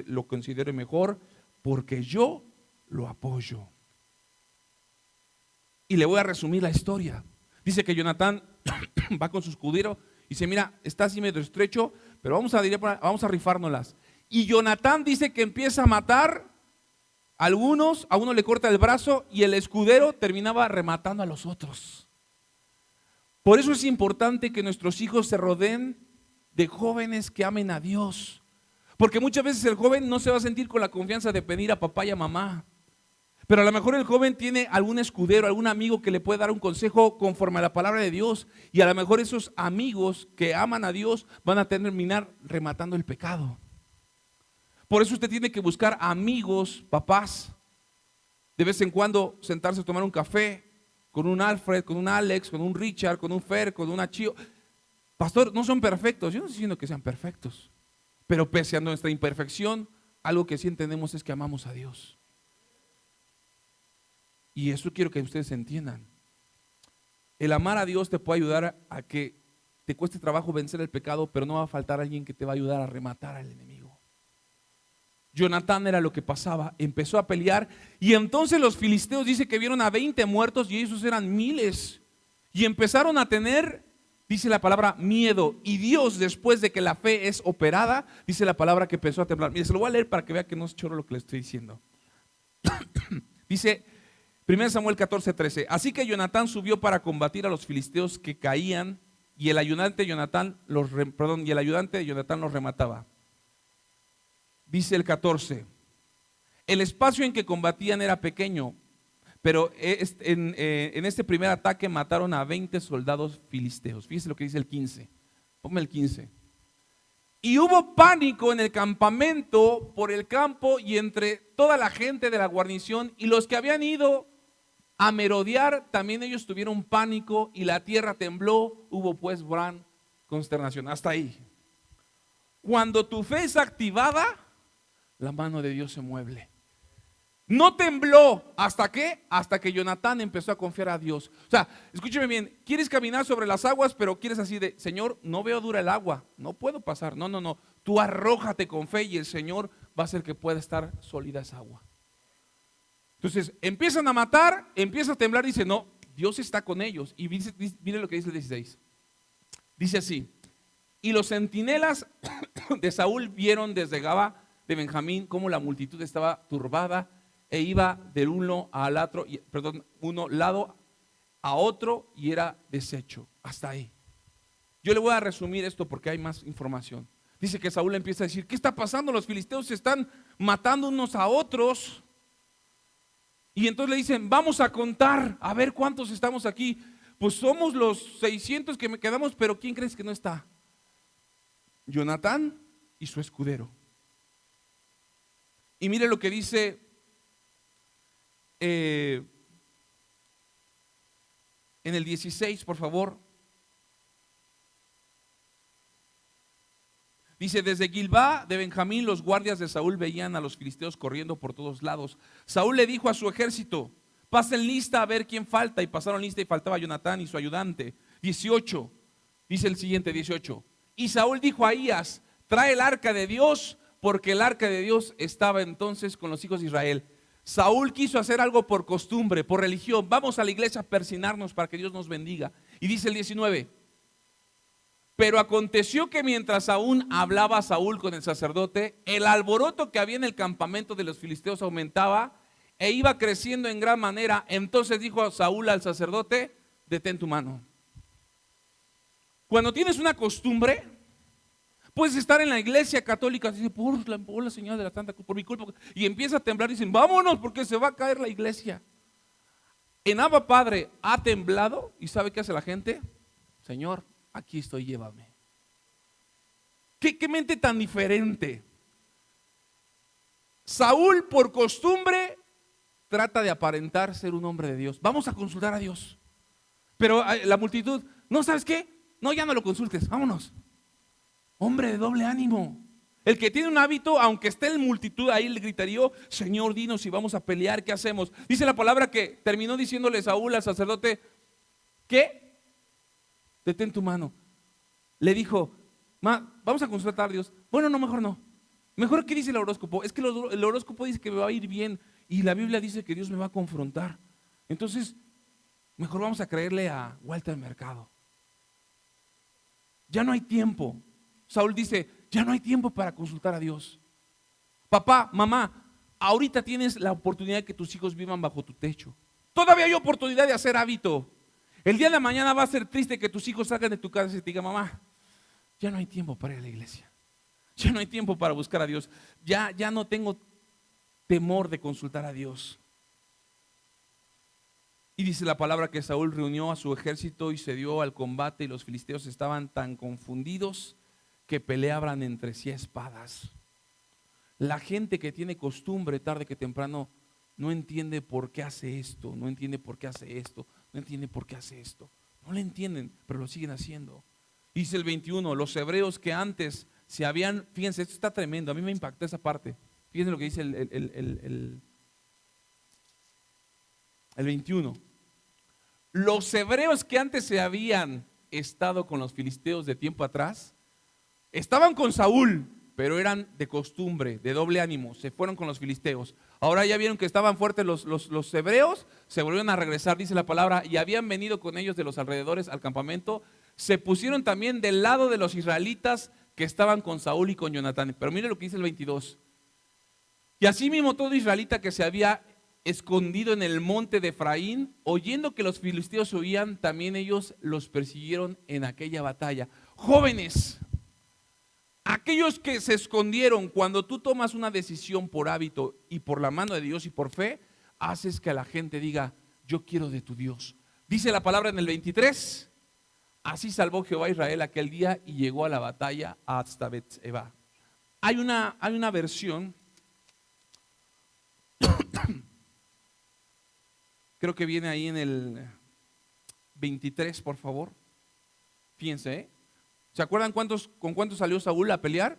lo considere mejor, porque yo lo apoyo. Y le voy a resumir la historia. Dice que Jonatán va con su escudero y dice, mira, está así medio estrecho, pero vamos a rifárnoslas. Y Jonatán dice que empieza a matar a algunos, a uno le corta el brazo y el escudero terminaba rematando a los otros. Por eso es importante que nuestros hijos se rodeen de jóvenes que amen a Dios. Porque muchas veces el joven no se va a sentir con la confianza de pedir a papá y a mamá. Pero a lo mejor el joven tiene algún escudero, algún amigo que le puede dar un consejo conforme a la palabra de Dios. Y a lo mejor esos amigos que aman a Dios van a terminar rematando el pecado. Por eso usted tiene que buscar amigos, papás. De vez en cuando sentarse a tomar un café con un Alfred, con un Alex, con un Richard, con un Fer, con una Chio. Pastor, no son perfectos. Yo no estoy diciendo que sean perfectos. Pero pese a nuestra imperfección, algo que sí entendemos es que amamos a Dios. Y eso quiero que ustedes entiendan. El amar a Dios te puede ayudar a que te cueste trabajo vencer el pecado, pero no va a faltar alguien que te va a ayudar a rematar al enemigo. Jonatán era lo que pasaba, empezó a pelear y entonces los filisteos dice que vieron a 20 muertos y esos eran miles. Y empezaron a tener, dice la palabra, miedo. Y Dios, después de que la fe es operada, dice la palabra que empezó a temblar. Mire, se lo voy a leer para que vea que no es choro lo que le estoy diciendo. Dice 1 Samuel 14:13. Así que Jonatán subió para combatir a los filisteos que caían y el ayudante de Jonatán los remataba. Dice el 14, el espacio en que combatían era pequeño, pero en este primer ataque mataron a 20 soldados filisteos. Fíjese lo que dice el 15, ponme el 15. Y hubo pánico en el campamento, por el campo y entre toda la gente de la guarnición, y los que habían ido a merodear, también ellos tuvieron pánico y la tierra tembló, hubo pues gran consternación. Hasta ahí. Cuando tu fe es activada, la mano de Dios se mueve. No tembló, ¿hasta qué? Hasta que Jonatán empezó a confiar a Dios. O sea, escúcheme bien, quieres caminar sobre las aguas, pero quieres así de, Señor, no veo dura el agua, no puedo pasar. No, tú arrójate con fe y el Señor va a hacer que pueda estar sólida esa agua. Entonces, empiezan a matar, empieza a temblar, dice, no, Dios está con ellos. Y mire lo que dice el 16. Dice así, y los centinelas de Saúl vieron desde Gabá de Benjamín cómo la multitud estaba turbada e iba del uno al otro, uno lado a otro y era deshecho. Hasta ahí. Yo le voy a resumir esto porque hay más información. Dice que Saúl empieza a decir, ¿qué está pasando? Los filisteos se están matando unos a otros. Y entonces le dicen, vamos a contar, a ver cuántos estamos aquí. Pues somos los 600 que me quedamos, pero ¿quién crees que no está? Jonatán y su escudero. Y mire lo que dice en el 16, por favor. Dice, desde Gilbá de Benjamín los guardias de Saúl veían a los filisteos corriendo por todos lados. Saúl le dijo a su ejército, pasen lista a ver quién falta. Y pasaron lista y faltaba Jonatán y su ayudante. 18, dice el siguiente, 18. Y Saúl dijo a Ahías, trae el arca de Dios, porque el arca de Dios estaba entonces con los hijos de Israel. Saúl quiso hacer algo por costumbre, por religión. Vamos a la iglesia a persinarnos para que Dios nos bendiga. Y dice el 19, pero aconteció que mientras aún hablaba Saúl con el sacerdote, el alboroto que había en el campamento de los filisteos aumentaba e iba creciendo en gran manera. Entonces dijo Saúl al sacerdote, detén tu mano. Cuando tienes una costumbre, puedes estar en la iglesia católica, dice, por la señal de la Santa Cruz, por mi culpa, y empieza a temblar, dicen, vámonos porque se va a caer la iglesia. En Abba Padre ha temblado, y ¿sabe qué hace la gente? Señor, aquí estoy, llévame. ¿Qué mente tan diferente? Saúl, por costumbre, trata de aparentar ser un hombre de Dios. Vamos a consultar a Dios. Pero la multitud, no, ¿sabes qué? No, ya no lo consultes, vámonos. Hombre de doble ánimo. El que tiene un hábito, aunque esté en multitud, ahí le gritaría, Señor, dinos si vamos a pelear, ¿qué hacemos? Dice la palabra que terminó diciéndole Saúl al sacerdote, ¿qué? Detén tu mano. Le dijo, vamos a consultar a Dios. Bueno, no, mejor no. Mejor, ¿qué dice el horóscopo? Es que el horóscopo dice que me va a ir bien y la Biblia dice que Dios me va a confrontar. Entonces, mejor vamos a creerle a Walter Mercado. Ya no hay tiempo. Saúl dice, ya no hay tiempo para consultar a Dios. Papá, mamá, ahorita tienes la oportunidad de que tus hijos vivan bajo tu techo. Todavía hay oportunidad de hacer hábito. El día de mañana va a ser triste que tus hijos salgan de tu casa y te digan, mamá, ya no hay tiempo para ir a la iglesia. Ya no hay tiempo para buscar a Dios. Ya no tengo temor de consultar a Dios. Y dice la palabra que Saúl reunió a su ejército y se dio al combate, y los filisteos estaban tan confundidos que peleaban entre sí a espadas. La gente que tiene costumbre tarde que temprano no entiende por qué hace esto, no entiende por qué hace esto, no entiende por qué hace esto. No le entienden, pero lo siguen haciendo. Dice el 21, los hebreos que antes se habían, fíjense, esto está tremendo, a mí me impactó esa parte. Fíjense lo que dice el 21. Los hebreos que antes se habían estado con los filisteos de tiempo atrás, estaban con Saúl, pero eran de costumbre, de doble ánimo, se fueron con los filisteos. Ahora ya vieron que estaban fuertes los hebreos, se volvieron a regresar, dice la palabra, y habían venido con ellos de los alrededores al campamento, se pusieron también del lado de los israelitas que estaban con Saúl y con Jonatán. Pero mire lo que dice el 22. Y asimismo todo israelita que se había escondido en el monte de Efraín, oyendo que los filisteos huían, también ellos los persiguieron en aquella batalla. Jóvenes, aquellos que se escondieron, cuando tú tomas una decisión por hábito y por la mano de Dios y por fe, haces que la gente diga, yo quiero de tu Dios. Dice la palabra en el 23, así salvó Jehová a Israel aquel día y llegó a la batalla hasta Bet-eba. Hay una versión, creo que viene ahí en el 23, por favor. Fíjense, ¿se acuerdan con cuántos salió Saúl a pelear?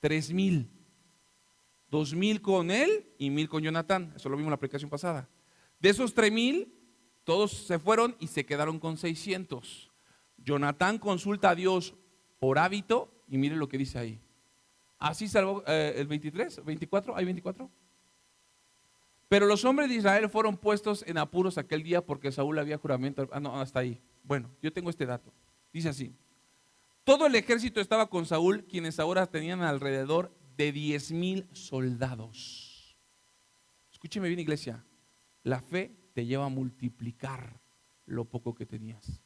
3,000. 2,000 con él y 1,000 con Jonatán. Eso lo vimos en la predicación pasada. De esos 3,000, todos se fueron y se quedaron con 600. Jonatán consulta a Dios por hábito y mire lo que dice ahí. Así salvó el 23, 24, ¿hay 24? Pero los hombres de Israel fueron puestos en apuros aquel día porque Saúl había juramento. No, hasta ahí. Bueno, yo tengo este dato. Dice así. Todo el ejército estaba con Saúl, quienes ahora tenían alrededor de 10,000 soldados. Escúcheme bien, iglesia. La fe te lleva a multiplicar lo poco que tenías.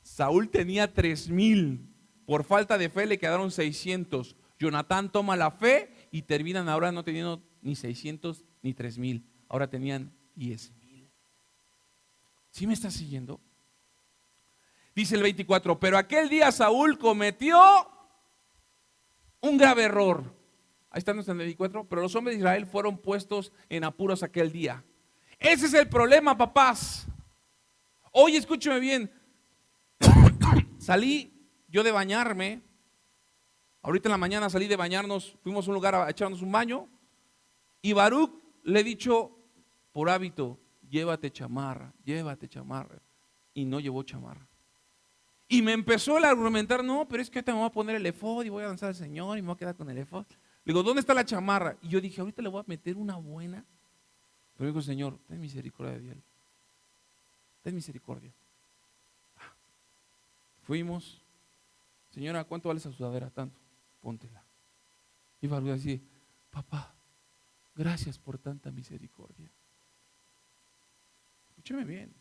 Saúl tenía 3,000. Por falta de fe le quedaron 600. Jonatán toma la fe y terminan ahora no teniendo ni 600 ni 3,000. Ahora tenían 10,000. ¿Sí me estás siguiendo? Dice el 24, pero aquel día Saúl cometió un grave error. Ahí está en el 24, pero los hombres de Israel fueron puestos en apuros aquel día. Ese es el problema, papás. Oye, escúcheme bien. Salí yo de bañarme. Ahorita en la mañana salí de bañarnos, fuimos a un lugar a echarnos un baño. Y Baruch le he dicho por hábito, llévate chamarra. Y no llevó chamarra. Y me empezó el argumentar, no, pero es que ahorita me voy a poner el efod y voy a danzar al Señor y me voy a quedar con el efod. Le digo, ¿dónde está la chamarra? Y yo dije, ahorita le voy a meter una buena. Pero digo, Señor, ten misericordia de él. Ten misericordia. Fuimos. Señora, ¿cuánto vale esa sudadera? Tanto. Póntela. Y Baruch decía, papá, gracias por tanta misericordia. Escúcheme bien.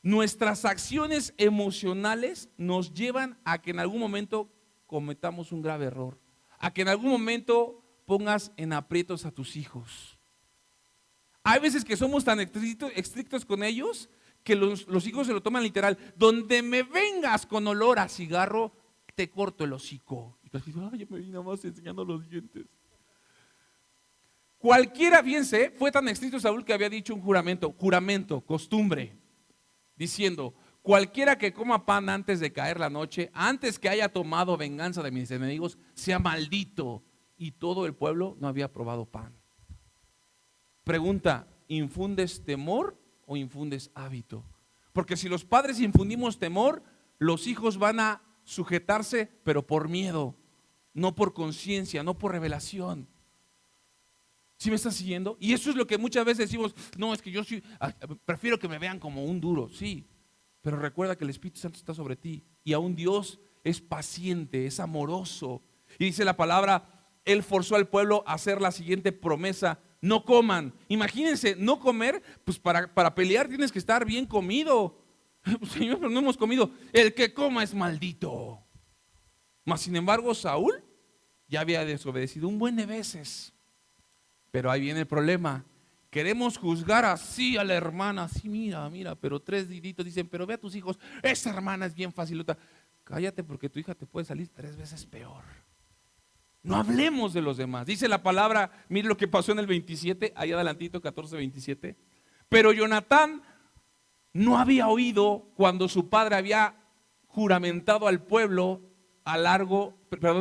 Nuestras acciones emocionales nos llevan a que en algún momento cometamos un grave error, a que en algún momento pongas en aprietos a tus hijos. Hay veces que somos tan estrictos con ellos que los hijos se lo toman literal. Donde me vengas con olor a cigarro, te corto el hocico. Y tú dices, ay, yo me vine nada más enseñando los dientes. Cualquiera, fíjense, fue tan estricto Saúl que había dicho un juramento, costumbre, diciendo, cualquiera que coma pan antes de caer la noche, antes que haya tomado venganza de mis enemigos, sea maldito. Y todo el pueblo no había probado pan. Pregunta, ¿infundes temor o infundes hábito? Porque si los padres infundimos temor, los hijos van a sujetarse, pero por miedo, no por conciencia, no por revelación. ¿Sí me estás siguiendo? Y eso es lo que muchas veces decimos, no, es que yo sí, prefiero que me vean como un duro, sí, pero recuerda que el Espíritu Santo está sobre ti y aún Dios es paciente, es amoroso. Y dice la palabra él forzó al pueblo a hacer la siguiente promesa: no coman. Imagínense, no comer, pues para pelear tienes que estar bien comido. Señor, pero no hemos comido. El que coma es maldito. Mas sin embargo, Saúl ya había desobedecido un buen de veces. Pero ahí viene el problema. Queremos juzgar así a la hermana. Sí, mira, pero 3 deditos dicen, pero ve a tus hijos, esa hermana es bien facilota. Cállate, porque tu hija te puede salir 3 veces peor. No hablemos de los demás. Dice la palabra, mire lo que pasó en el 27, ahí adelantito, 14:27. Pero Jonatán no había oído cuando su padre había juramentado al pueblo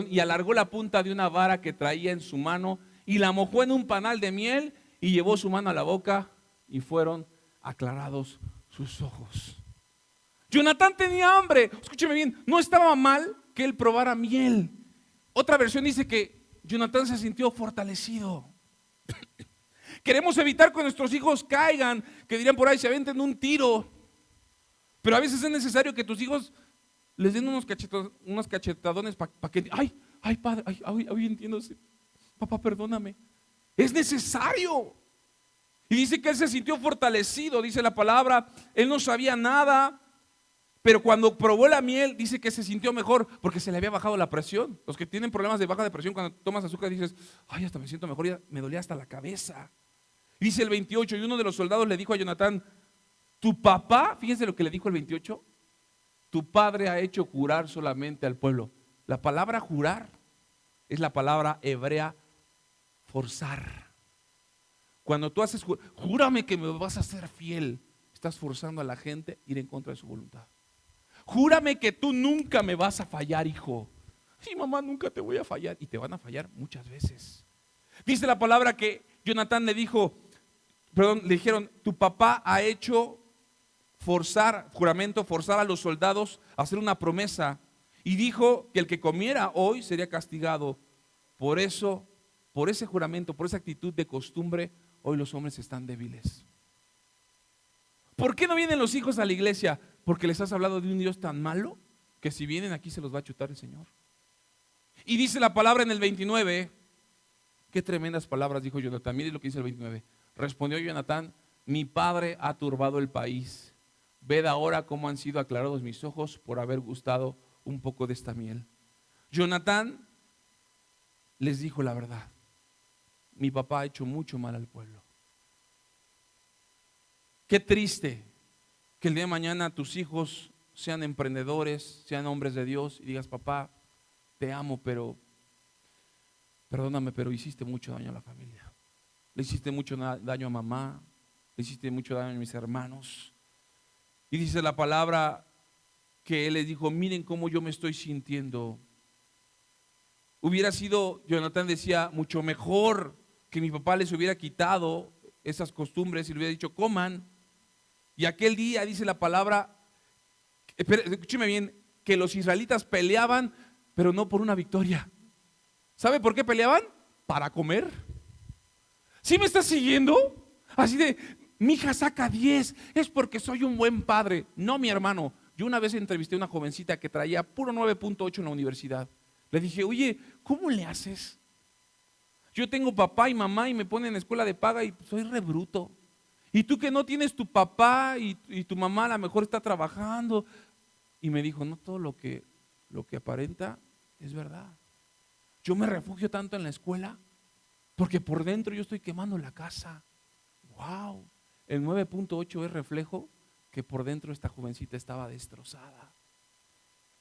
y alargó la punta de una vara que traía en su mano y la mojó en un panal de miel y llevó su mano a la boca y fueron aclarados sus ojos. Jonatán tenía hambre. Escúcheme bien, no estaba mal que él probara miel. Otra versión dice que Jonatán se sintió fortalecido. Queremos evitar que nuestros hijos caigan, que dirían por ahí, se aventen un tiro. Pero a veces es necesario que tus hijos les den unos cachetadones para que, ay padre, ay entiendo, papá perdóname. Es necesario. Y dice que él se sintió fortalecido, dice la palabra, él no sabía nada, pero cuando probó la miel dice que se sintió mejor porque se le había bajado la presión. Los que tienen problemas de baja de presión, cuando tomas azúcar dices, ay, hasta me siento mejor, ya me dolía hasta la cabeza. Dice el 28, y uno de los soldados le dijo a Jonatán, tu papá, fíjense lo que le dijo el 28, tu padre ha hecho jurar solamente al pueblo. La palabra jurar es la palabra hebrea forzar. Cuando tú haces, júrame que me vas a ser fiel, estás forzando a la gente a ir en contra de su voluntad. Júrame que tú nunca me vas a fallar, hijo. Sí, mamá, nunca te voy a fallar. Y te van a fallar muchas veces. Dice la palabra que Jonatán le dijeron, tu papá ha hecho forzar a los soldados a hacer una promesa. Y dijo que el que comiera hoy sería castigado. Por eso, por ese juramento, por esa actitud de costumbre, hoy los hombres están débiles. ¿Por qué no vienen los hijos a la iglesia? Porque les has hablado de un Dios tan malo que si vienen aquí se los va a chutar el Señor. Y dice la palabra en el 29, qué tremendas palabras dijo Jonatán. Mire lo que dice el 29. Respondió Jonatán, mi padre ha turbado el país. Ved ahora cómo han sido aclarados mis ojos por haber gustado un poco de esta miel. Jonatán les dijo la verdad. Mi papá ha hecho mucho mal al pueblo. Qué triste que el día de mañana tus hijos sean emprendedores, sean hombres de Dios y digas, papá, te amo, pero perdóname, pero hiciste mucho daño a la familia. Le hiciste mucho daño a mamá, le hiciste mucho daño a mis hermanos. Y dice la palabra que él les dijo, miren cómo yo me estoy sintiendo. Hubiera sido, Jonatán decía, mucho mejor que mi papá les hubiera quitado esas costumbres y le hubiera dicho, coman. Y aquel día dice la palabra, escúcheme bien, que los israelitas peleaban, pero no por una victoria. ¿Sabe por qué peleaban? Para comer. ¿Sí me estás siguiendo? Así de, mi hija saca 10, es porque soy un buen padre. No, mi hermano, yo una vez entrevisté a una jovencita que traía puro 9.8 en la universidad. Le dije, oye, ¿cómo le haces? Yo tengo papá y mamá y me ponen en escuela de paga y soy re bruto. Y tú que no tienes tu papá y tu mamá a lo mejor está trabajando. Y me dijo, no todo lo que aparenta es verdad. Yo me refugio tanto en la escuela porque por dentro yo estoy quemando la casa. Wow, el 9.8 es reflejo que por dentro esta jovencita estaba destrozada.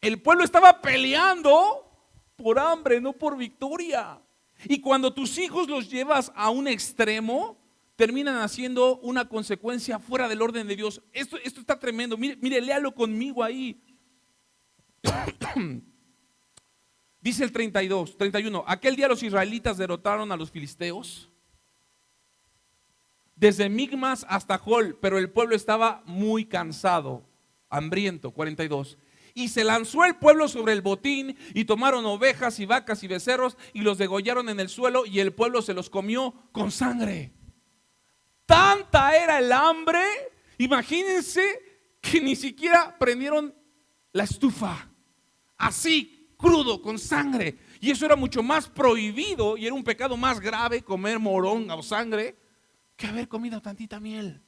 El pueblo estaba peleando por hambre, no por victoria. Y cuando tus hijos los llevas a un extremo, terminan haciendo una consecuencia fuera del orden de Dios. Esto está tremendo. Mire, léalo conmigo ahí. Dice el 31. Aquel día los israelitas derrotaron a los filisteos desde Migmas hasta Jol, pero el pueblo estaba muy cansado, hambriento. 42. Y se lanzó el pueblo sobre el botín y tomaron ovejas y vacas y becerros y los degollaron en el suelo y el pueblo se los comió con sangre. Tanta era el hambre, imagínense que ni siquiera prendieron la estufa, así crudo, con sangre. Y eso era mucho más prohibido y era un pecado más grave comer moronga o sangre que haber comido tantita miel.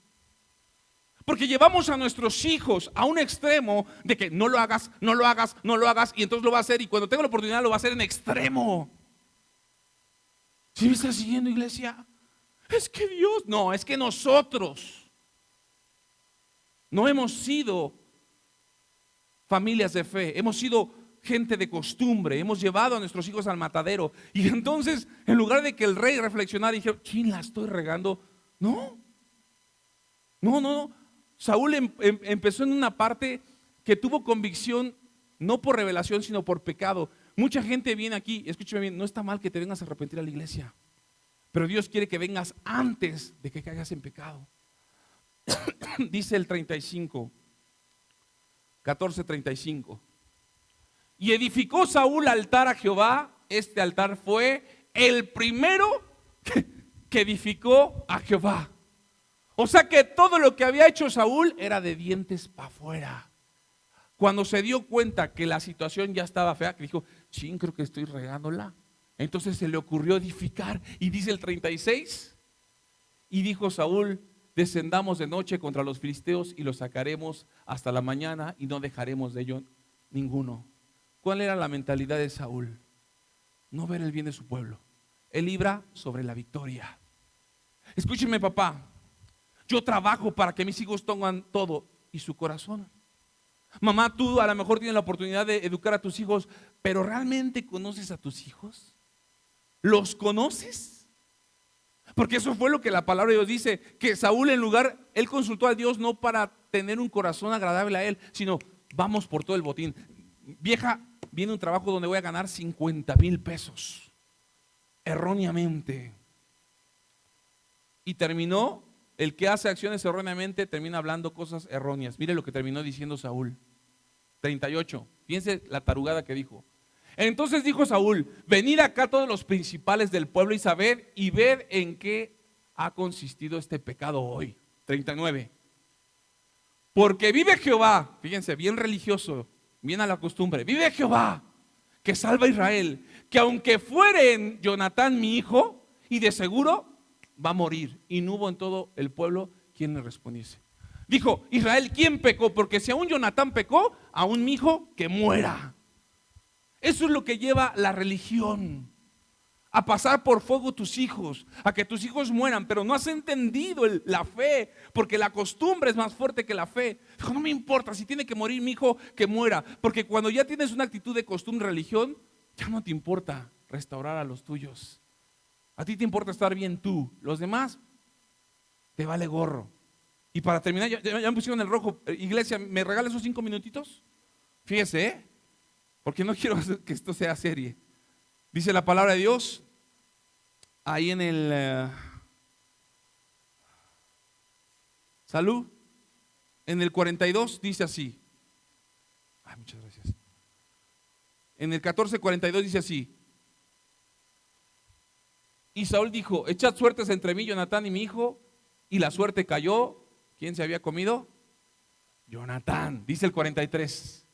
Porque llevamos a nuestros hijos a un extremo de que no lo hagas, no lo hagas, no lo hagas, y entonces lo va a hacer, y cuando tenga la oportunidad lo va a hacer en extremo. ¿Sí me está siguiendo, iglesia? Es que Dios, no, es que nosotros no hemos sido familias de fe, hemos sido gente de costumbre, hemos llevado a nuestros hijos al matadero, y entonces en lugar de que el rey reflexionara y dijera, ¿quién la estoy regando? No. Saúl empezó en una parte que tuvo convicción no por revelación sino por pecado. Mucha gente viene aquí, escúchame bien, no está mal que te vengas a arrepentir a la iglesia, pero Dios quiere que vengas antes de que caigas en pecado. Dice el 35, 14:35. Y edificó Saúl altar a Jehová. Este altar fue el primero que edificó a Jehová. O sea que todo lo que había hecho Saúl era de dientes para afuera. Cuando se dio cuenta que la situación ya estaba fea, que dijo, chin, creo que estoy regándola. Entonces se le ocurrió edificar, y dice el 36, y dijo Saúl, descendamos de noche contra los filisteos y los sacaremos hasta la mañana y no dejaremos de ellos ninguno. ¿Cuál era la mentalidad de Saúl? No ver el bien de su pueblo. Él libra sobre la victoria. Escúcheme, papá, yo trabajo para que mis hijos tengan todo y su corazón. Mamá, tú a lo mejor tienes la oportunidad de educar a tus hijos, pero ¿realmente conoces a tus hijos? ¿Los conoces? Porque eso fue lo que la palabra de Dios dice, que Saúl él consultó a Dios no para tener un corazón agradable a él, sino vamos por todo el botín. Vieja, viene un trabajo donde voy a ganar 50,000 pesos, erróneamente. Y terminó, el que hace acciones erróneamente termina hablando cosas erróneas. Mire lo que terminó diciendo Saúl. 38, piense la tarugada que dijo. Entonces dijo Saúl, venid acá todos los principales del pueblo y ved en qué ha consistido este pecado hoy. 39. Porque vive Jehová, fíjense, bien religioso, bien a la costumbre, vive Jehová, que salva a Israel, que aunque fuere Jonatán mi hijo, y de seguro va a morir. Y no hubo en todo el pueblo quien le respondiese. Dijo, Israel, ¿quién pecó? Porque si aún Jonatán pecó, aún mi hijo que muera. Eso es lo que lleva la religión, a pasar por fuego tus hijos, a que tus hijos mueran, pero no has entendido la fe, porque la costumbre es más fuerte que la fe. Dijo, no me importa, si tiene que morir mi hijo, que muera, porque cuando ya tienes una actitud de costumbre, religión, ya no te importa restaurar a los tuyos. A ti te importa estar bien tú, los demás te vale gorro. Y para terminar, ya me pusieron el rojo. Iglesia, ¿me regala esos 5 minutitos? Fíjese, porque no quiero que esto sea serie. Dice la palabra de Dios, ahí en el salud, en el 42 dice así. Ay, muchas gracias. En el 14:42 dice así. Y Saúl dijo, echad suertes entre mí, Jonatán y mi hijo, y la suerte cayó. ¿Quién se había comido? Jonatán, dice el 43.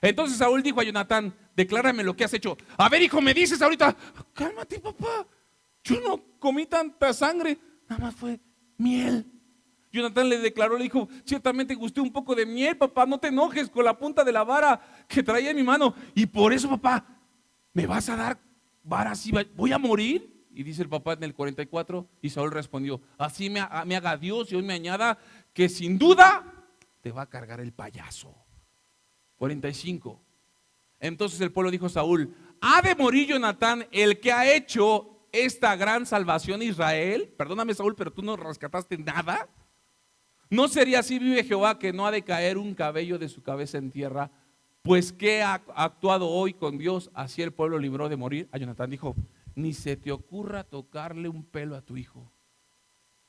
Entonces Saúl dijo a Jonatán, declárame lo que has hecho. A ver, hijo, me dices ahorita, cálmate, papá, yo no comí tanta sangre, nada más fue miel. Jonatán le declaró, le dijo, ciertamente gusté un poco de miel, papá, no te enojes con la punta de la vara que traía en mi mano. Y por eso, papá, me vas a dar vara así, voy a morir. Y dice el papá en el 44, y Saúl respondió, así me haga Dios y hoy me añada que sin duda te va a cargar el payaso. 45. Entonces el pueblo dijo a Saúl, ¿ha de morir Jonatán, el que ha hecho esta gran salvación a Israel? Perdóname, Saúl, pero tú no rescataste nada. ¿No sería así, vive Jehová, que no ha de caer un cabello de su cabeza en tierra? Pues que ha actuado hoy con Dios, así el pueblo libró de morir. A Jonatán dijo, ni se te ocurra tocarle un pelo a tu hijo,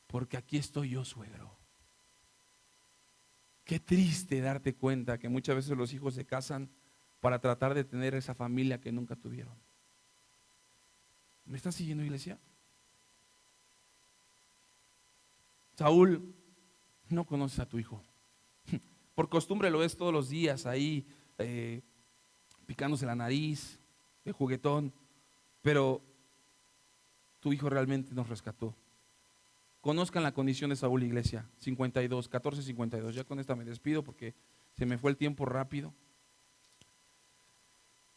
porque aquí estoy yo, suegro. Qué triste darte cuenta que muchas veces los hijos se casan para tratar de tener esa familia que nunca tuvieron. ¿Me estás siguiendo, iglesia? Saúl, no conoces a tu hijo. Por costumbre lo ves todos los días ahí, picándose la nariz, de juguetón. pero tu hijo realmente nos rescató. Conozcan la condición de Saúl, iglesia. 52, 14:52. Ya con esta me despido porque se me fue el tiempo rápido.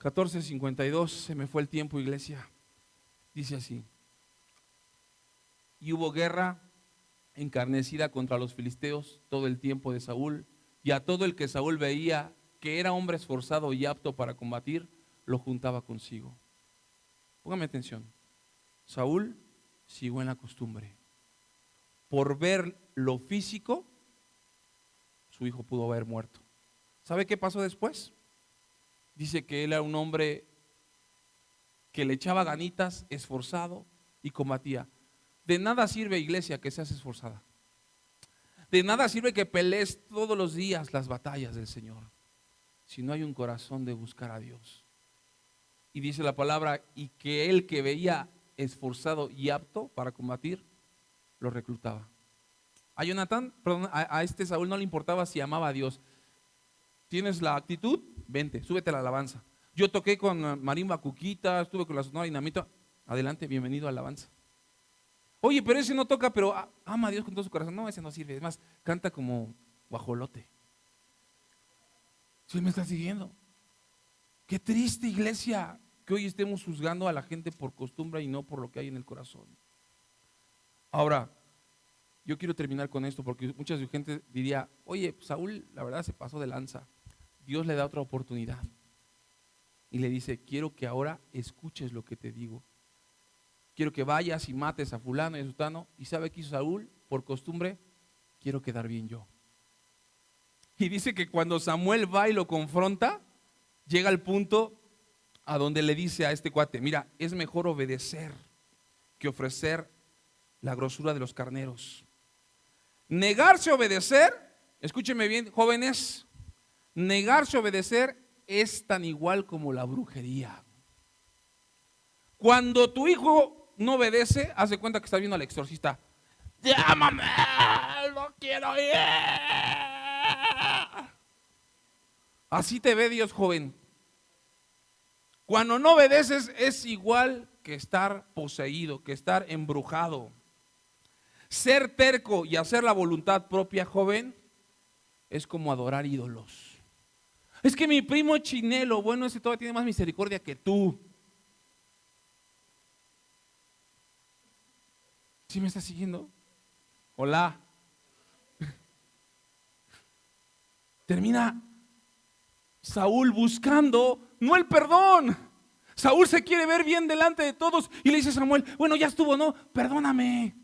14:52, se me fue el tiempo, iglesia. Dice así: y hubo guerra encarnecida contra los filisteos todo el tiempo de Saúl, y a todo el que Saúl veía que era hombre esforzado y apto para combatir, lo juntaba consigo. Póngame atención. Saúl siguió en la costumbre. Por ver lo físico, su hijo pudo haber muerto. ¿Sabe qué pasó después? Dice que él era un hombre que le echaba ganitas, esforzado y combatía. De nada sirve, iglesia, que seas esforzada. De nada sirve que pelees todos los días las batallas del Señor, si no hay un corazón de buscar a Dios. Y dice la palabra, y que él que veía esforzado y apto para combatir, lo reclutaba. A Jonatán, perdón, a este Saúl no le importaba si amaba a Dios. ¿Tienes la actitud? Vente, súbete a la alabanza. Yo toqué con marimba cuquita, estuve con la sonora dinamita. Adelante, bienvenido a la alabanza. Oye, pero ese no toca, pero ama a Dios con todo su corazón. No, ese no sirve. Es más, canta como guajolote. ¿Sí me está siguiendo? Qué triste, iglesia, que hoy estemos juzgando a la gente por costumbre y no por lo que hay en el corazón. Ahora, yo quiero terminar con esto porque mucha gente diría, oye, Saúl la verdad se pasó de lanza. Dios le da otra oportunidad y le dice, quiero que ahora escuches lo que te digo. Quiero que vayas y mates a fulano y a sutano. ¿Y sabe qué hizo Saúl? Por costumbre, quiero quedar bien yo. Y dice que cuando Samuel va y lo confronta, llega al punto a donde le dice a este cuate, mira, es mejor obedecer que ofrecer la grosura de los carneros. Negarse a obedecer, escúcheme bien, jóvenes, negarse a obedecer es tan igual como la brujería. Cuando tu hijo no obedece, hace cuenta que está viendo al exorcista. Llámame, no quiero ir. Así te ve Dios, joven. Cuando no obedeces es igual que estar poseído, que estar embrujado. Ser terco y hacer la voluntad propia, joven, es como adorar ídolos. Es que mi primo Chinelo, bueno, ese todavía tiene más misericordia que tú. ¿Sí me está siguiendo? Hola. Termina Saúl buscando, no el perdón. Saúl se quiere ver bien delante de todos y le dice a Samuel, bueno, ya estuvo, ¿no? Perdóname.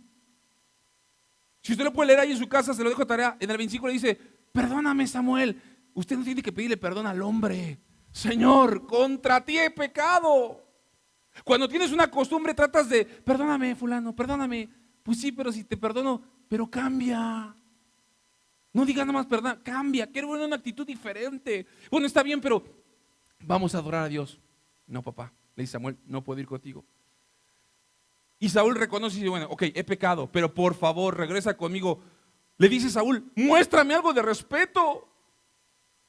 Si usted lo puede leer ahí en su casa, se lo dejo tarea. En el 25 le dice, perdóname, Samuel. Usted no tiene que pedirle perdón al hombre. Señor, contra ti he pecado. Cuando tienes una costumbre tratas de, perdóname fulano, perdóname. Pues sí, pero si te perdono, pero cambia. No digas nada más perdón, cambia. Quiero ver una actitud diferente. Bueno, está bien, pero vamos a adorar a Dios. No, papá, le dice Samuel, no puedo ir contigo. Y Saúl reconoce y dice, bueno, ok, he pecado, pero por favor, regresa conmigo. Le dice Saúl, muéstrame algo de respeto.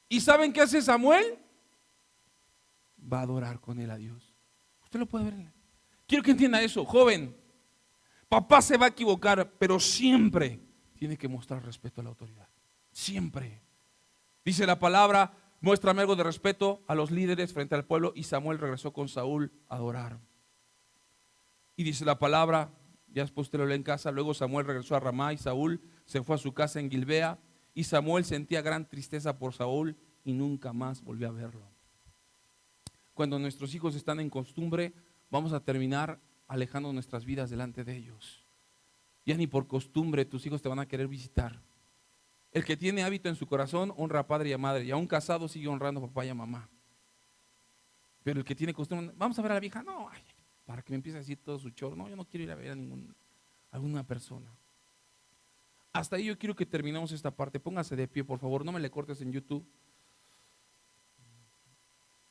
¿Y saben qué hace Samuel? Va a adorar con él a Dios. Usted lo puede ver. Quiero que entienda eso, joven. Papá se va a equivocar, pero siempre tiene que mostrar respeto a la autoridad. Siempre. Dice la palabra, muéstrame algo de respeto a los líderes frente al pueblo. Y Samuel regresó con Saúl a adorar. Y dice la palabra, ya después usted lo lee en casa, luego Samuel regresó a Ramá y Saúl se fue a su casa en Gilbea. Y Samuel sentía gran tristeza por Saúl y nunca más volvió a verlo. Cuando nuestros hijos están en costumbre, vamos a terminar alejando nuestras vidas delante de ellos. Ya ni por costumbre tus hijos te van a querer visitar. El que tiene hábito en su corazón honra a padre y a madre, y aún casado sigue honrando a papá y a mamá. Pero el que tiene costumbre, vamos a ver a la vieja, no, ay, para que me empiece a decir todo su chorro, no, yo no quiero ir a ver a alguna persona. Hasta ahí yo quiero que terminemos esta parte. Póngase de pie, por favor, no me le cortes en YouTube.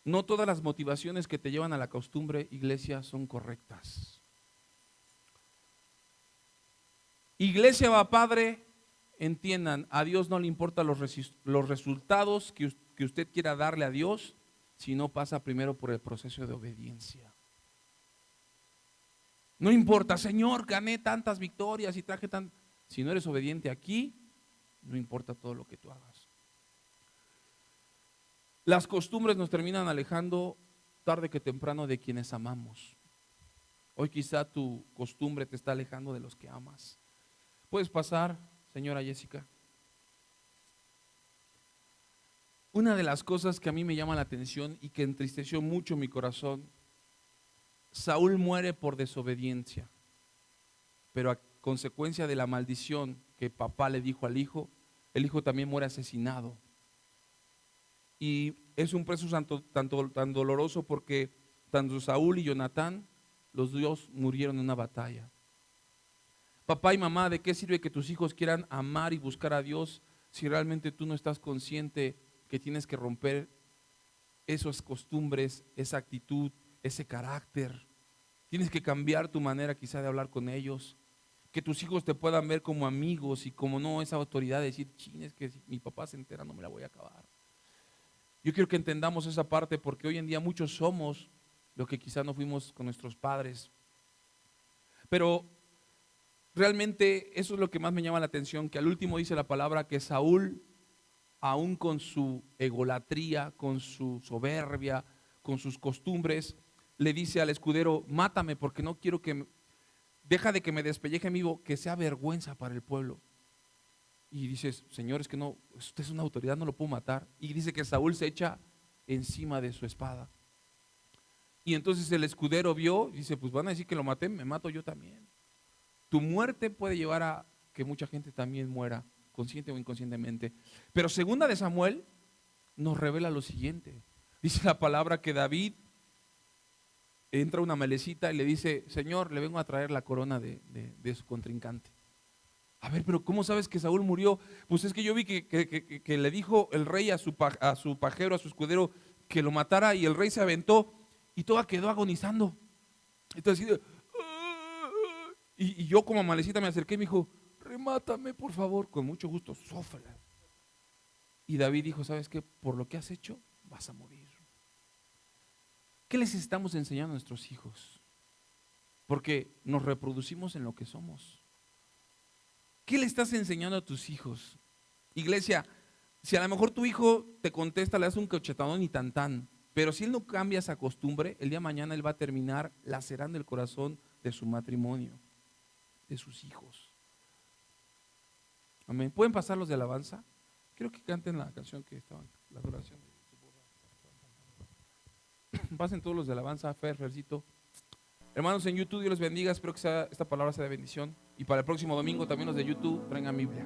No todas las motivaciones que te llevan a la costumbre, iglesia, son correctas. Iglesia va, Padre, entiendan, a Dios no le importan los resultados que usted quiera darle a Dios, si no pasa primero por el proceso de obediencia. No importa, Señor, gané tantas victorias y traje tan... Si no eres obediente aquí, no importa todo lo que tú hagas. Las costumbres nos terminan alejando tarde que temprano de quienes amamos. Hoy quizá tu costumbre te está alejando de los que amas. ¿Puedes pasar, señora Jessica? Una de las cosas que a mí me llama la atención y que entristeció mucho mi corazón, Saúl muere por desobediencia, pero a consecuencia de la maldición que papá le dijo al hijo, el hijo también muere asesinado. Y es un proceso tan doloroso porque tanto Saúl y Jonatán, los dos murieron en una batalla. Papá y mamá, ¿de qué sirve que tus hijos quieran amar y buscar a Dios si realmente tú no estás consciente que tienes que romper esas costumbres, esa actitud, ese carácter? Tienes que cambiar tu manera quizá de hablar con ellos, que tus hijos te puedan ver como amigos y como no esa autoridad de decir, chin, es que si mi papá se entera no me la voy a acabar. Yo quiero que entendamos esa parte porque hoy en día muchos somos lo que quizá no fuimos con nuestros padres. Pero realmente eso es lo que más me llama la atención, que al último dice la palabra que Saúl, aún con su egolatría, con su soberbia, con sus costumbres, le dice al escudero, mátame porque no quiero deja de que me despelleje vivo, que sea vergüenza para el pueblo. Y dices, Señor, es que no, usted es una autoridad, no lo puedo matar. Y dice que Saúl se echa encima de su espada. Y entonces el escudero vio y dice, pues van a decir que lo maté, me mato yo también. Tu muerte puede llevar a que mucha gente también muera, consciente o inconscientemente. Pero segunda de Samuel nos revela lo siguiente. Dice la palabra que David entra a una melecita y le dice, Señor, le vengo a traer la corona de su contrincante. A ver, pero ¿cómo sabes que Saúl murió? Pues es que yo vi que le dijo el rey a su pajero, a su escudero, que lo matara y el rey se aventó y toda quedó agonizando. Entonces, y yo como malecita me acerqué y me dijo, remátame por favor, con mucho gusto, sófala. Y David dijo, ¿sabes qué? Por lo que has hecho, vas a morir. ¿Qué les estamos enseñando a nuestros hijos? Porque nos reproducimos en lo que somos. ¿Qué le estás enseñando a tus hijos? Iglesia, si a lo mejor tu hijo te contesta, le das un cachetadón y tan, pero si él no cambia esa costumbre, el día de mañana él va a terminar lacerando el corazón de su matrimonio, de sus hijos. Amén. ¿Pueden pasar los de alabanza? Quiero que canten la canción que estaban, la adoración. Pasen todos los de alabanza, Fercito. Hermanos en YouTube, Dios les bendiga. Espero que esta palabra sea de bendición. Y para el próximo domingo también los de YouTube traigan Biblia.